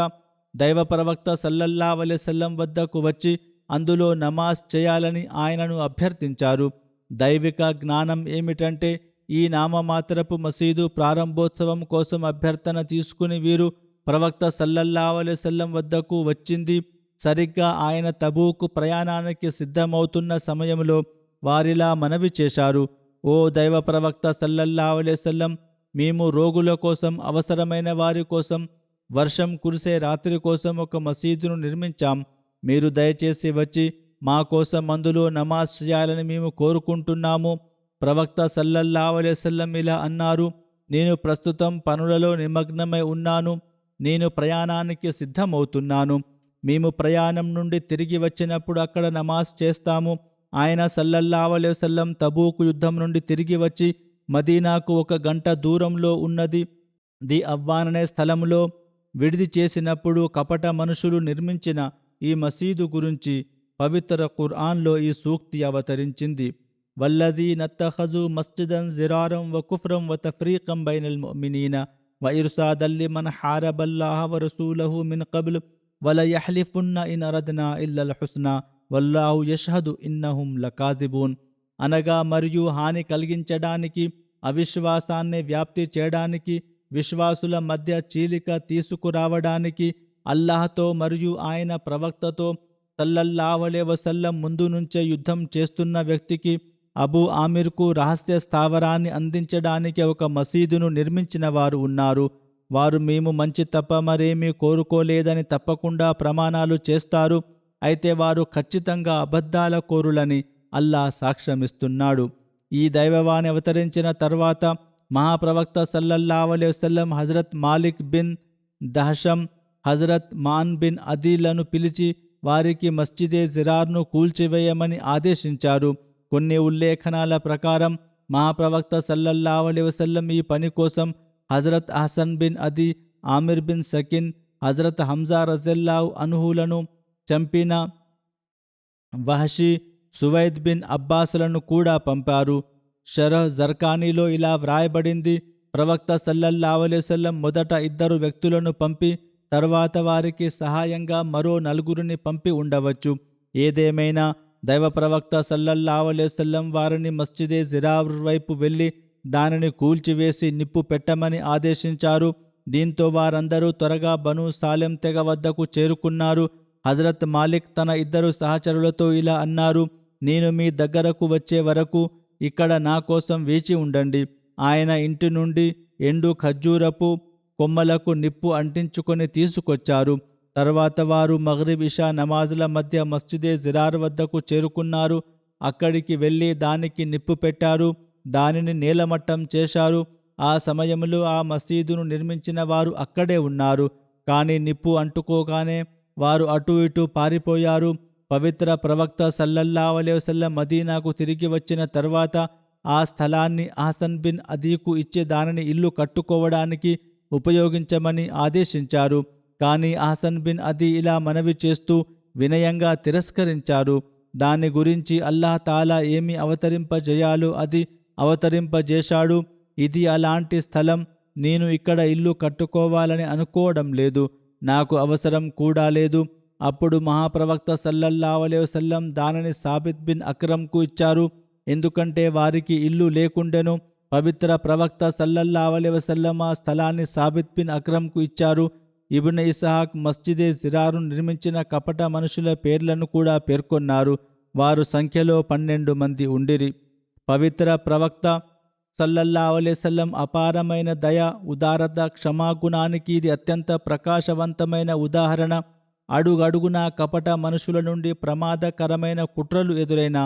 దైవ ప్రవక్త సల్లల్లాహు అలైహి వసల్లం వద్దకు వచ్చి అందులో నమాజ్ చేయాలని ఆయనను అభ్యర్థించారు. దైవిక జ్ఞానం ఏమిటంటే, ఈ నామమాత్రపు మసీదు ప్రారంభోత్సవం కోసం అభ్యర్థన తీసుకుని వీరు ప్రవక్త సల్లల్లాహు అలైహి వసల్లం వద్దకు వచ్చింది సరిగ్గా ఆయన తబూకు ప్రయాణానికి సిద్ధమవుతున్న సమయంలో వారిలా మనవి చేశారు: ఓ దైవ ప్రవక్త సల్లల్లాహు అలైహి వసల్లం, మేము రోగుల కోసం, అవసరమైన వారి కోసం, వర్షం కురిసే రాత్రి కోసం ఒక మసీదును నిర్మించాం. మీరు దయచేసి వచ్చి మా కోసం అందులో నమాజ్ చేయాలని మేము కోరుకుంటున్నాము. ప్రవక్త సల్లల్లాహు అలైహి వసల్లం ఇలా అన్నారు: నేను ప్రస్తుతం పనులలో నిమగ్నమై ఉన్నాను. నేను ప్రయాణానికి సిద్ధమవుతున్నాను. మేము ప్రయాణం నుండి తిరిగి వచ్చినప్పుడు అక్కడ నమాజ్ చేస్తాము. ఆయన సల్లల్లాహు అలైహి వసల్లం తబూకు యుద్ధం నుండి తిరిగి వచ్చి మదీనాకు 1 గంట దూరంలో ఉన్నది ది అవ్వాన్ అనే స్థలంలో విడిది చేసినప్పుడు కపట మనుషులు నిర్మించిన ఈ మసీదు గురించి పవిత్ర ఖుర్ఆన్లో ఈ సూక్తి అవతరించింది: వల్లజీన ఇత్తఖజూ మస్జిదన్ జిరారం వ కుఫ్రం వ తఫ్రీకం బైనల్ ముమినీన వ ఇర్సాదల్ లిమన్ హారబల్లాహ వ రసూలహు మిన్ కబ్ల్ వల యహ్లిఫున్న ఇన్ అరద్నా ఇల్లల్ హుస్నా వల్లాహు యష్హదు ఇన్నహుం లకాజిబూన్. అనగా, మరియు హాని కలిగించడానికి, అవిశ్వాసాన్ని వ్యాప్తి చేయడానికి, విశ్వాసుల మధ్య చీలిక తీసుకురావడానికి అల్లాహ్తో మరియు ఆయన ప్రవక్తతో సల్లల్లాహు అలైహి వసల్లం ముందు నుంచే యుద్ధం చేస్తున్న వ్యక్తికి, అబూ ఆమిర్కు రహస్య స్థావరాన్ని అందించడానికి ఒక మసీదును నిర్మించిన వారు ఉన్నారు. వారు మేము మంచి తప్ప మరేమీ కోరుకోలేదని తప్పకుండా ప్రమాణాలు చేస్తారు. అయితే వారు ఖచ్చితంగా అబద్ధాల కోరులని అల్లాహ్ సాక్ష్యమిస్తున్నాడు. ఈ దైవవాణి అవతరించిన తర్వాత మహాప్రవక్త సల్లల్లాహు అలైహి వసల్లం హజరత్ మాలిక్ బిన్ దహషం, హజరత్ మాన్ బిన్ అదీలను పిలిచి వారికి మస్జిదే జిరార్ను కూల్చివేయమని ఆదేశించారు. కొన్ని ఉల్లేఖనాల ప్రకారం మహాప్రవక్త సల్లల్లాహు అలైహి వసల్లం ఈ పని కోసం హజరత్ అహ్సన్ బిన్ అదీ, ఆమిర్ బిన్ సకిన్, హజరత్ హంజా రజల్లాహు అన్హులను చంపిన వహషీ, సువైద్ బిన్ అబ్బాస్లను కూడా పంపారు. షరహ్ జర్కానీలో ఇలా వ్రాయబడింది: ప్రవక్త సల్లల్లాహు అలైహి వసల్లం మొదట 2 వ్యక్తులను పంపి తర్వాత వారికి సహాయంగా మరో 4 పంపి ఉండవచ్చు. ఏదేమైనా దైవ ప్రవక్త సల్లల్లాహు అలైహి వసల్లం వారిని మస్జిదే జిరార్ వైపు వెళ్ళి దానిని కూల్చివేసి నిప్పు పెట్టమని ఆదేశించారు. దీంతో వారందరూ త్వరగా బను సాలెం తెగ వద్దకు చేరుకున్నారు. హజరత్ మాలిక్ తన 2 సహచరులతో ఇలా అన్నారు: నేను మీ దగ్గరకు వచ్చే వరకు ఇక్కడ నా కోసం వేచి ఉండండి. ఆయన ఇంటి నుండి ఎండు ఖర్జూరపు కొమ్మలకు నిప్పు అంటించుకొని తీసుకొచ్చారు. తర్వాత వారు మగ్రిబ్ ఇషా నమాజుల మధ్య మస్జిదే జిరార్ వద్దకు చేరుకున్నారు. అక్కడికి వెళ్ళి దానికి నిప్పు పెట్టారు, దానిని నేలమట్టం చేశారు. ఆ సమయంలో ఆ మసీదును నిర్మించిన వారు అక్కడే ఉన్నారు. కానీ నిప్పు అంటుకోగానే వారు అటు ఇటు పారిపోయారు. పవిత్ర ప్రవక్త సల్లల్లాహు అలైహి వసల్లం మదీనాకు తిరిగి వచ్చిన తర్వాత ఆ స్థలాన్ని అహ్సన్ బిన్ అదీకు ఇచ్చే దానిని ఇల్లు కట్టుకోవడానికి ఉపయోగించమని ఆదేశించారు. కానీ అహ్సన్ బిన్ అదీ ఇలా మనవి చేస్తూ వినయంగా తిరస్కరించారు. దాని గురించి అల్లాహ్ తాలా ఏమి అవతరింపజేయాలో అది అవతరింపజేశాడు. ఇది అలాంటి స్థలం, నేను ఇక్కడ ఇల్లు కట్టుకోవాలని అనుకోవడం లేదు, నాకు అవసరం కూడా లేదు. అప్పుడు మహాప్రవక్త సల్లల్లాహు అలైహి వసల్లం దానిని సాబిత్ బిన్ అక్రమ్కు ఇచ్చారు, ఎందుకంటే వారికి ఇల్లు లేకుండెను. పవిత్ర ప్రవక్త సల్లల్లాహు అలైహి వసల్లం ఆ స్థలాన్ని సాబిత్ బిన్ అక్రమ్కు ఇచ్చారు. ఇబ్న్ ఇస్హాక్ మస్జిదే జిరారును నిర్మించిన కపట మనుషుల పేర్లను కూడా పేర్కొన్నారు. వారు సంఖ్యలో 12 మంది ఉండిరి. పవిత్ర ప్రవక్త సల్లల్లాహు అలైహి వసల్లం అపారమైన దయ, ఉదారత, క్షమాగుణానికి ఇది అత్యంత ప్రకాశవంతమైన ఉదాహరణ. అడుగడుగునా కపట మనుషుల నుండి ప్రమాదకరమైన కుట్రలు ఎదురైన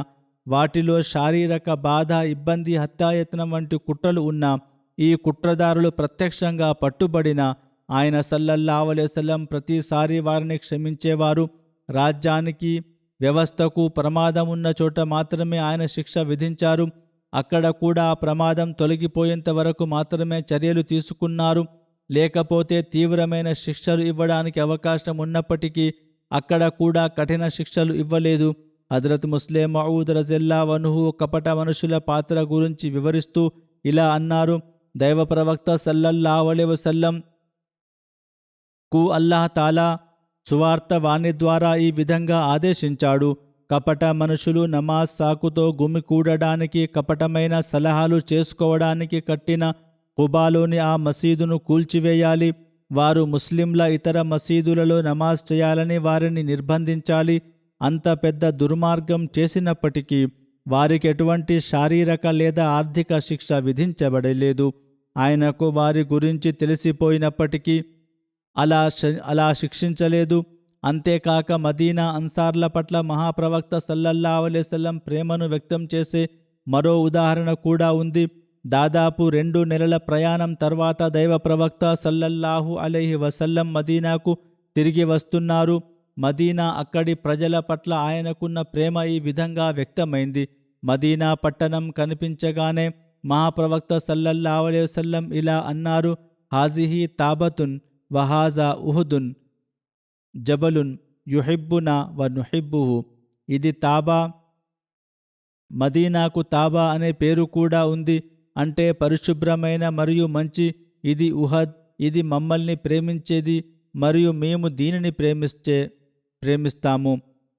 వాటిలో శారీరక బాధ, ఇబ్బంది, హత్యాయత్నం వంటి కుట్రలు ఉన్నా ఈ కుట్రదారులు ప్రత్యక్షంగా పట్టుబడిన ఆయన సల్లల్లాహు అలైహి వసల్లం ప్రతిసారి వారిని క్షమించేవారు. రాజ్యానికి, వ్యవస్థకు ప్రమాదం ఉన్న చోట మాత్రమే ఆయన శిక్ష విధించారు. అక్కడ కూడా ఆ ప్రమాదం తొలగిపోయేంత వరకు మాత్రమే చర్యలు తీసుకున్నారు. లేకపోతే తీవ్రమైన శిక్షలు ఇవ్వడానికి అవకాశం ఉన్నప్పటికీ అక్కడ కూడా కఠిన శిక్షలు ఇవ్వలేదు. హజరత్ ముస్లిం మౌద్ రజియల్లాహు అన్హు కపట మనుషుల పాత్ర గురించి వివరిస్తూ ఇలా అన్నారు: దైవ ప్రవక్త సల్లల్లాహు అలైహి వసల్లం కు అల్లాహ్ తాలా సువార్త వాణి ద్వారా ఈ విధంగా ఆదేశించాడు: కపట మనుషులు నమాజ్ సాకుతో గుమికూడడానికి, కపటమైన సలహాలు చేసుకోవడానికి కట్టిన ఖుబాలోని ఆ మసీదును కూల్చివేయాలి. వారు ముస్లింల ఇతర మసీదులలో నమాజ్ చేయాలని వారిని నిర్బంధించాలి. అంత పెద్ద దుర్మార్గం చేసినప్పటికీ వారికి ఎటువంటి శారీరక లేదా ఆర్థిక శిక్ష విధించబడలేదు. ఆయనకు వారి గురించి తెలిసిపోయినప్పటికీ అలా శిక్షించలేదు. అంతేకాక మదీనా అన్సార్ల పట్ల మహాప్రవక్త సల్లల్లాహు అలైహి వసల్లం ప్రేమను వ్యక్తం చేసే మరో ఉదాహరణ కూడా ఉంది. దాదాపు 2 నెలల ప్రయాణం తర్వాత దైవ ప్రవక్త సల్లల్లాహు అలైహి వసల్లం మదీనాకు తిరిగి వస్తున్నారు. మదీనా, అక్కడి ప్రజల పట్ల ఆయనకున్న ప్రేమ ఈ విధంగా వ్యక్తమైంది. మదీనా పట్టణం కనిపించగానే మహాప్రవక్త సల్లల్లాహు అలైహి వసల్లం ఇలా అన్నారు: హాజిహి తాబతున్ వహాజా ఉహుదున్ జబలున్ యుహిబ్బునా వ నుహిబ్బుహు. ఇది తాబా. మదీనాకు తాబా అనే పేరు కూడా ఉంది, అంటే పరిశుభ్రమైన మరియు మంచి. ఇది ఉహద్, ఇది మమ్మల్ని ప్రేమించేది మరియు మేము దీనిని ప్రేమిస్తాము.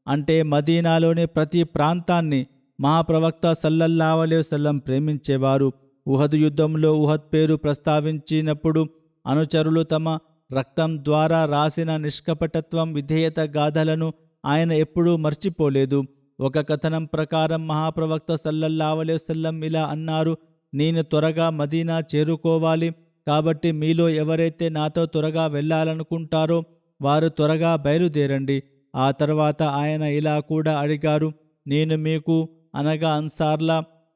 అంటే మదీనాలోని ప్రతి ప్రాంతాన్ని మహాప్రవక్త సల్లల్లాహు అలైహి వసల్లం ప్రేమించేవారు. ఉహద్ యుద్ధంలో ఉహద్ పేరు ప్రస్తావించినప్పుడు అనుచరులు తమ రక్తం ద్వారా రాసిన నిష్కపటత్వం, విధేయత గాథలను ఆయన ఎప్పుడూ మర్చిపోలేదు. ఒక కథనం ప్రకారం మహాప్రవక్త సల్లల్లాహు అలైహి వసల్లం ఇలా అన్నారు: నేను త్వరగా మదీనా చేరుకోవాలి, కాబట్టి మీలో ఎవరైతే నాతో త్వరగా వెళ్ళాలనుకుంటారో వారు త్వరగా బయలుదేరండి. ఆ తర్వాత ఆయన ఇలా కూడా అడిగారు: నేను మీకు, అనగా అన్సార్ల,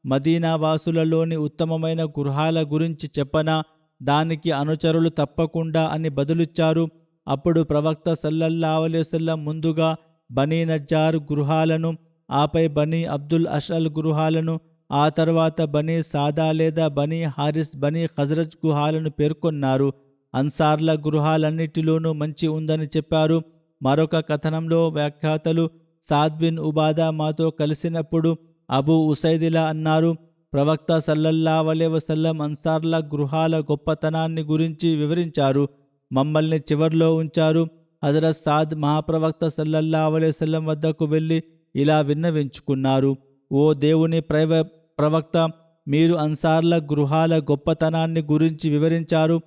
మదీనా వాసులలోని ఉత్తమమైన గృహాల గురించి చెప్పనా? దానికి అనుచరులు తప్పకుండా అని బదులిచ్చారు. అప్పుడు ప్రవక్త సల్లల్లాహు అలైహి వసల్లం ముందుగా బనీ నజ్జార్ గృహాలను, ఆపై బనీ అబ్దుల్ అషల్ గృహాలను, ఆ తర్వాత బనీ సాదా లేదా బనీ హారిస్, బనీ ఖజ్రజ్ గృహాలను పేర్కొన్నారు. అన్సార్ల గృహాలన్నిటిలోనూ మంచి ఉందని చెప్పారు. మరొక కథనంలో వ్యాఖ్యాతలు సాద్ బిన్ ఉబాదా మాతో కలిసినప్పుడు అబూ ఉసైదిలా అన్నారు: ప్రవక్త సల్లల్లాహు అలైహి వసల్లం అన్సార్ల గృహాల గొప్పతనాన్ని గురించి వివరించారు, మమ్మల్ని చివర్లో ఉంచారు. హజరత్ సాద్ మహాప్రవక్త సల్లల్లాహు అలైహి వసల్లం వద్దకు వెళ్ళి ఇలా విన్నవించుకున్నారు: ఓ దేవుని ప్రవక్త, మీరు అన్సార్ల గృహాల గొప్పతనాన్ని గురించి వివరించారు,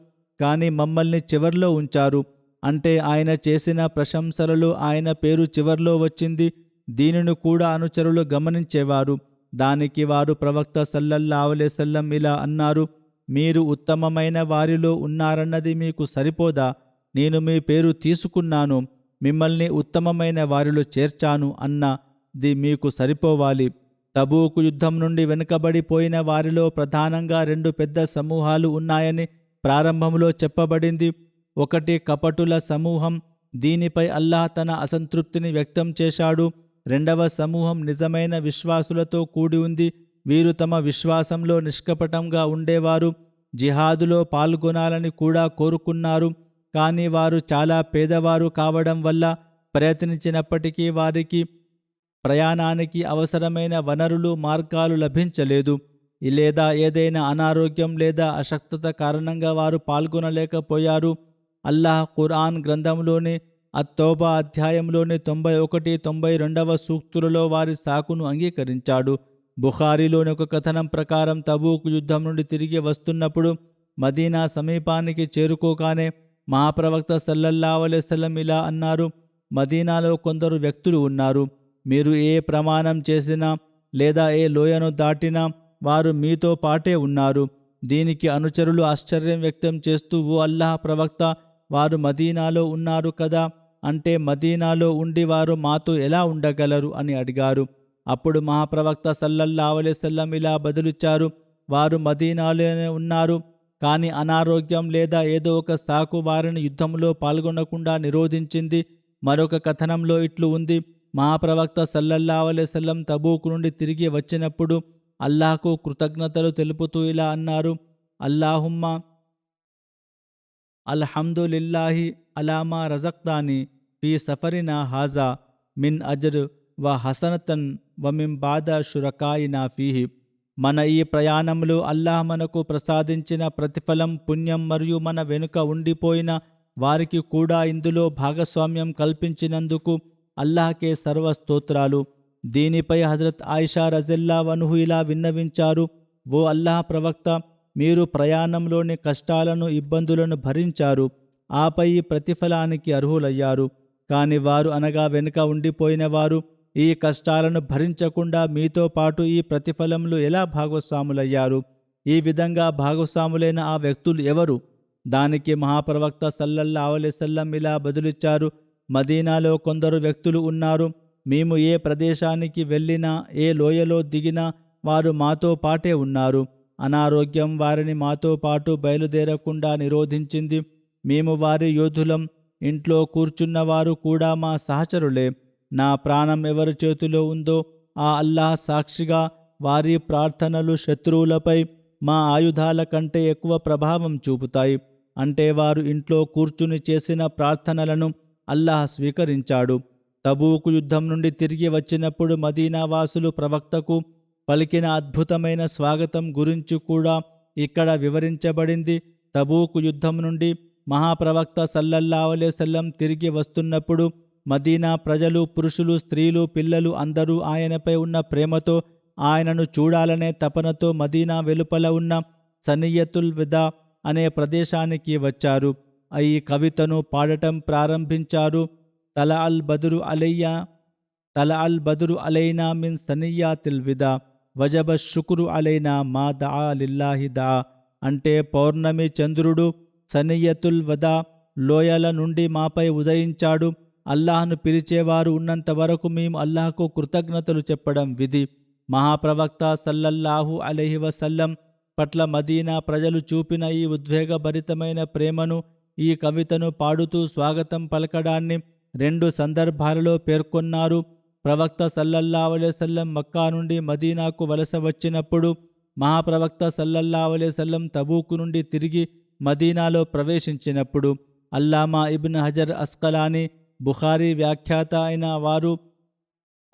కానీ మమ్మల్ని చివర్లో ఉంచారు. అంటే ఆయన చేసిన ప్రశంసలలో ఆయన పేరు చివర్లో వచ్చింది. దీనిని కూడా అనుచరులు గమనించేవారు. దానికి వారు ప్రవక్త సల్లల్లాహు అలైహి వసల్లం ఇలా అన్నారు: మీరు ఉత్తమమైన వారిలో ఉన్నారన్నది మీకు సరిపోదా? నేను మీ పేరు తీసుకున్నాను, మిమ్మల్ని ఉత్తమమైన వారిలో చేర్చాను అన్నది మీకు సరిపోవాలి. తబూకు యుద్ధం నుండి వెనుకబడిపోయిన వారిలో ప్రధానంగా 2 పెద్ద సమూహాలు ఉన్నాయని ప్రారంభంలో చెప్పబడింది. ఒకటి కపటుల సమూహం, దీనిపై అల్లాహ్ తన అసంతృప్తిని వ్యక్తం చేశాడు. రెండవ సమూహం నిజమైన విశ్వాసులతో కూడి ఉంది. వీరు తమ విశ్వాసంలో నిష్కపటంగా ఉండేవారు. జిహాదులో పాల్గొనాలని కూడా కోరుకున్నారు. కానీ వారు చాలా పేదవారు కావడం వల్ల ప్రయత్నించినప్పటికీ వారికి ప్రయాణానికి అవసరమైన వనరులు, మార్గాలు లభించలేదు. లేదా ఏదైనా అనారోగ్యం లేదా అశక్తత కారణంగా వారు పాల్గొనలేకపోయారు. అల్లాహ్ ఖురాన్ గ్రంథంలోని అత్తౌబా అధ్యాయంలోని 91, 92వ సూక్తులలో వారి సాకును అంగీకరించాడు. బుఖారీలోని ఒక కథనం ప్రకారం తబూక్ యుద్ధం నుండి తిరిగి వస్తున్నప్పుడు మదీనా సమీపానికి చేరుకోగానే మహాప్రవక్త సల్లల్లాహు అలైహి వసల్లం ఇలా అన్నారు: మదీనాలో కొందరు వ్యక్తులు ఉన్నారు. మీరు ఏ ప్రమాణం చేసినా లేదా ఏ లోయను దాటినా వారు మీతో పాటే ఉన్నారు. దీనికి అనుచరులు ఆశ్చర్యం వ్యక్తం చేస్తూ, ఓ అల్లాహ్ ప్రవక్త, వారు మదీనాలో ఉన్నారు కదా, అంటే మదీనాలో ఉండి వారు మాతో ఎలా ఉండగలరు అని అడిగారు. అప్పుడు మహాప్రవక్త సల్లల్లాహు అలైహి వసల్లం ఇలా బదులిచ్చారు: వారు మదీనాలోనే ఉన్నారు, కానీ అనారోగ్యం లేదా ఏదో ఒక సాకు వారిని యుద్ధంలో పాల్గొనకుండా నిరోధించింది. మరొక కథనంలో ఇట్లు ఉంది: మహాప్రవక్త సల్లల్లాహు అలైహి వసల్లం తబూక్ నుండి తిరిగి వచ్చినప్పుడు అల్లాహ్కు కృతజ్ఞతలు తెలుపుతూ ఇలా అన్నారు: అల్లాహుమ్మ అల్హమ్దులిల్లాహి అలామా రజక్తాని ఫీ సఫరినా హాజా మిన్ అజ్ర్ వ హసనతన్ వ మిన్ బాద షురకాయినా ఫీహి. మన ఈ ప్రయాణంలో అల్లాహ్ మనకు ప్రసాదించిన ప్రతిఫలం, పుణ్యం మరియు మన వెనుక ఉండిపోయిన వారికి కూడా ఇందులో భాగస్వామ్యం కల్పించినందుకు అల్లాహ్కే సర్వస్తోత్రాలు. దీనిపై హజరత్ ఆయిషా రజల్లాహు అన్హు ఇలా విన్నవించారు: ఓ అల్లాహ్ ప్రవక్త, మీరు ప్రయాణంలోని కష్టాలను, ఇబ్బందులను భరించారు, ఆపై ఈ ప్రతిఫలానికి అర్హులయ్యారు. కాని వారు, అనగా వెనుక ఉండిపోయిన వారు, ఈ కష్టాలను భరించకుండా మీతో పాటు ఈ ప్రతిఫలంలో ఎలా భాగస్వాములయ్యారు? ఈ విధంగా భాగస్వాములైన ఆ వ్యక్తులు ఎవరు? దానికి మహాప్రవక్త సల్లల్లాహు అలైహి వసల్లం ఇలా బదులిచ్చారు: మదీనాలో కొందరు వ్యక్తులు ఉన్నారు. మేము ఏ ప్రదేశానికి వెళ్ళినా, ఏ లోయలో దిగినా వారు మాతో పాటే ఉన్నారు. అనారోగ్యం వారిని మాతో పాటు బయలుదేరకుండా నిరోధించింది. మేము వారి యోధులం. ఇంట్లో కూర్చున్నవారు కూడా మా సహచరులే. నా ప్రాణం ఎవరి చేతిలో ఉందో ఆ అల్లాహ్ సాక్షిగా వారి ప్రార్థనలు శత్రువులపై మా ఆయుధాల కంటే ఎక్కువ ప్రభావం చూపుతాయి. అంటే వారు ఇంట్లో కూర్చుని చేసిన ప్రార్థనలను అల్లాహ్ స్వీకరించాడు. తబూకు యుద్ధం నుండి తిరిగి వచ్చినప్పుడు మదీనా వాసులు ప్రవక్తకు పలికిన అద్భుతమైన స్వాగతం గురించి కూడా ఇక్కడ వివరించబడింది. తబూకు యుద్ధం నుండి మహాప్రవక్త సల్లల్లాహు అలైహి వసల్లం తిరిగి వస్తున్నప్పుడు మదీనా ప్రజలు, పురుషులు, స్త్రీలు, పిల్లలు అందరూ ఆయనపై ఉన్న ప్రేమతో, ఆయనను చూడాలనే తపనతో మదీనా వెలుపల ఉన్న సనియతుల్ విదా అనే ప్రదేశానికి వచ్చారు. ఈ కవితను పాడటం ప్రారంభించారు: తల అల్ బదురు అలైనా మిన్ సనియాతిల్ విదా వజబ శుక్రు అలైనా మా దా లిల్లాహి దా. అంటే పౌర్ణమి చంద్రుడు సనియతుల్ వదా లోయల నుండి మాపై ఉదయించాడు. అల్లాహ్ను పిలిచేవారు ఉన్నంత వరకు మేము అల్లాహ్కు కృతజ్ఞతలు చెప్పడం విధి. మహాప్రవక్త సల్లల్లాహు అలైహి వసల్లం పట్ల మదీనా ప్రజలు చూపిన ఈ ఉద్వేగభరితమైన ప్రేమను ఈ కవితను పాడుతూ స్వాగతం పలకడాన్ని 2 సందర్భాలలో పేర్కొన్నారు. ప్రవక్త సల్లల్లాహు అలైహి వసల్లం మక్కా నుండి మదీనాకు వలస వచ్చినప్పుడు, మహాప్రవక్త సల్లల్లాహు అలైహి వసల్లం తబూకు నుండి తిరిగి మదీనాలో ప్రవేశించినప్పుడు. అల్లామా ఇబ్న్ హజర్ అస్కలానీ, బుఖారీ వ్యాఖ్యాత అయిన వారు,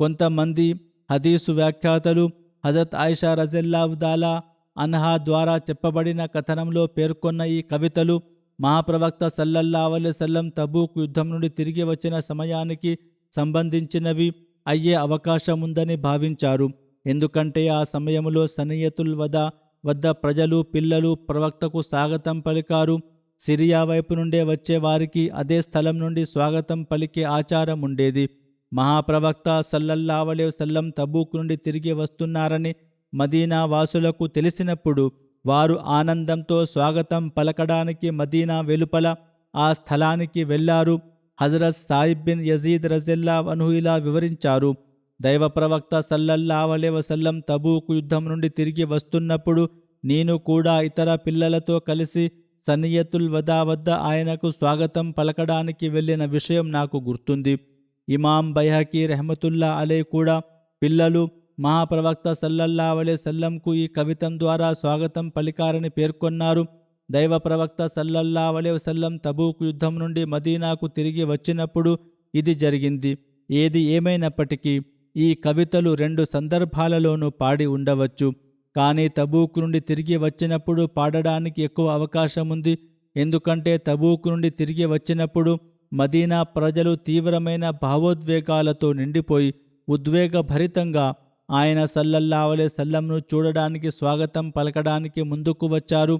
కొంతమంది హదీసు వ్యాఖ్యాతలు హజరత్ ఆయిషా రజల్లాహు తాలా అన్హా ద్వారా చెప్పబడిన కథనంలో పేర్కొన్న ఈ కవితలు మహాప్రవక్త సల్లల్లాహు అలైహి వసల్లం తబూక్ యుద్ధం నుండి తిరిగి వచ్చిన సమయానికి సంబంధించినవి అయ్యే అవకాశముందని భావించారు. ఎందుకంటే ఆ సమయంలో సనియతుల్ వదా వద్ద ప్రజలు, పిల్లలు ప్రవక్తకు స్వాగతం పలికారు. సిరియా వైపు నుండే వచ్చే వారికి అదే స్థలం నుండి స్వాగతం పలికే ఆచారం ఉండేది. మహాప్రవక్త సల్లల్లాహు అలైహి వసల్లం తబూక్ నుండి తిరిగి వస్తున్నారని మదీనా వాసులకు తెలిసినప్పుడు వారు ఆనందంతో స్వాగతం పలకడానికి మదీనా వెలుపల ఆ స్థలానికి వెళ్లారు. హజరత్ సాయిబ్ బిన్ యజీద్ రజల్లాహు అన్హు ఇలా వివరించారు: దైవ ప్రవక్త సల్లల్లాహు అలైహి వసల్లం తబూకు యుద్ధం నుండి తిరిగి వస్తున్నప్పుడు నేను కూడా ఇతర పిల్లలతో కలిసి సనియతుల్ వదా వద్ద ఆయనకు స్వాగతం పలకడానికి వెళ్ళిన విషయం నాకు గుర్తుంది. ఇమాం బైహకీ రెహమతుల్లా అలై కూడా పిల్లలు మహాప్రవక్త సల్లల్లాహు అలైహి వసల్లంకు ఈ కవితం ద్వారా స్వాగతం పలికారని పేర్కొన్నారు. దైవ ప్రవక్త సల్లల్లాహు అలైహి వసల్లం తబూక్ యుద్ధం నుండి మదీనాకు తిరిగి వచ్చినప్పుడు ఇది జరిగింది. ఏది ఏమైనప్పటికీ ఈ కవితలు 2 సందర్భాలలోనూ పాడి ఉండవచ్చు. కానీ తబూక్ నుండి తిరిగి వచ్చినప్పుడు పాడడానికి ఎక్కువ అవకాశం ఉంది. ఎందుకంటే తబూక్ నుండి తిరిగి వచ్చినప్పుడు మదీనా ప్రజలు తీవ్రమైన భావోద్వేగాలతో నిండిపోయి ఉద్వేగభరితంగా ఆయన సల్లల్లాహు అలైహి వసల్లంను చూడడానికి స్వాగతం పలకడానికి ముందుకు వచ్చారు.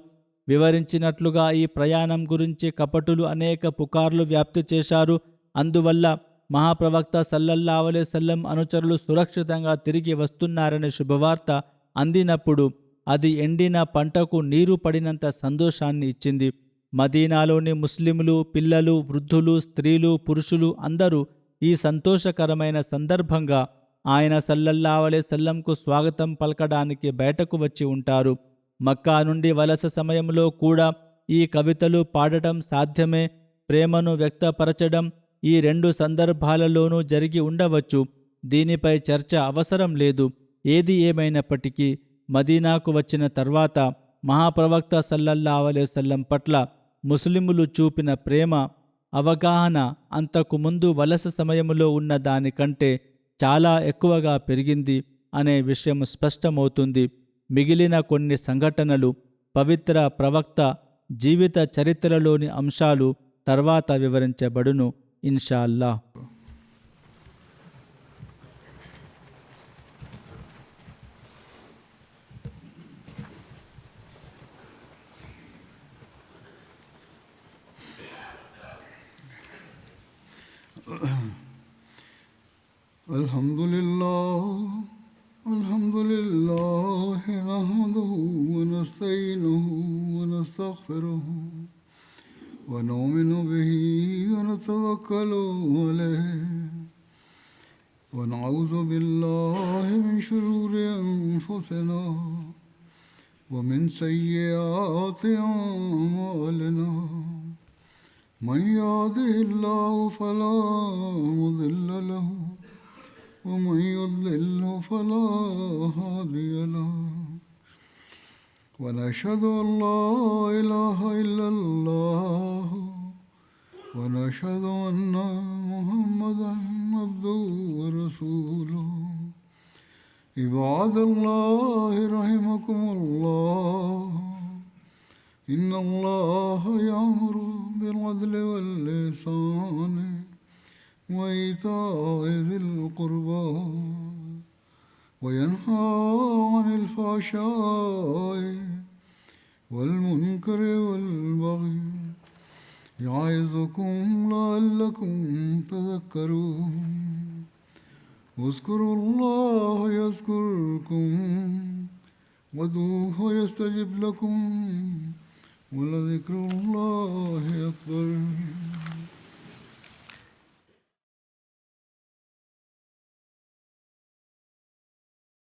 వివరించినట్లుగా ఈ ప్రయాణం గురించి కపటులు అనేక పుకార్లు వ్యాప్తి చేశారు. అందువల్ల మహాప్రవక్త సల్లల్లాహు అలైహి వసల్లం అనుచరులు సురక్షితంగా తిరిగి వస్తున్నారనే శుభవార్త అందినప్పుడు అది ఎండిన పంటకు నీరు పడినంత సంతోషాన్ని ఇచ్చింది. మదీనాలోని ముస్లింలు, పిల్లలు, వృద్ధులు, స్త్రీలు, పురుషులు అందరూ ఈ సంతోషకరమైన సందర్భంగా ఆయన సల్లల్లాహు అలైహి వసల్లంకు స్వాగతం పలకడానికి బయటకు వచ్చి ఉంటారు. మక్కా నుండి వలస సమయంలో కూడా ఈ కవితలు పాడటం సాధ్యమే. ప్రేమను వ్యక్తపరచడం ఈ 2 సందర్భాలలోనూ జరిగి ఉండవచ్చు. దీనిపై చర్చ అవసరం లేదు. ఏది ఏమైనప్పటికీ మదీనాకు వచ్చిన తర్వాత మహాప్రవక్త సల్లల్లాహు అలైహి వసల్లం పట్ల ముస్లిములు చూపిన ప్రేమ, అవగాహన అంతకు ముందు వలస సమయంలో ఉన్న దానికంటే చాలా ఎక్కువగా పెరిగింది అనే విషయం స్పష్టమవుతుంది. మిగిలిన కొన్ని సంఘటనలు, పవిత్ర ప్రవక్త జీవిత చరిత్రలోని అంశాలు తర్వాత వివరించబడును ఇన్షాల్లా. అల్హమ్దులిల్లాహ్ నహ్మదుహు వ నస్తঈనుహు వ నస్తగ్ఫిరుహు వ ను'మిను బిహి వ నతవక్కలు అలైహి వ నఅఊజు బిల్లాహి మిన్ షురూరి అన్ఫుసినా వ మిన్ సయ్యిఆతి అ'మాలినా మన్ యహ్దిహిల్లాహు ఫలా ముదిల్ల లహు ومن يضلل فلا هادي له ونشهد أن لا إله إلا الله ونشهد أن محمدا عبده ورسوله عباد الله رحمكم الله إن الله يأمر بالعدل والإحسان وإيتاء ذي القربى وينهى عن الفحشاء والمنكر والبغي يعظكم لعلكم تذكرون اذكروا الله يذكركم وادعوه يستجب لكم ولذكر الله أكبر.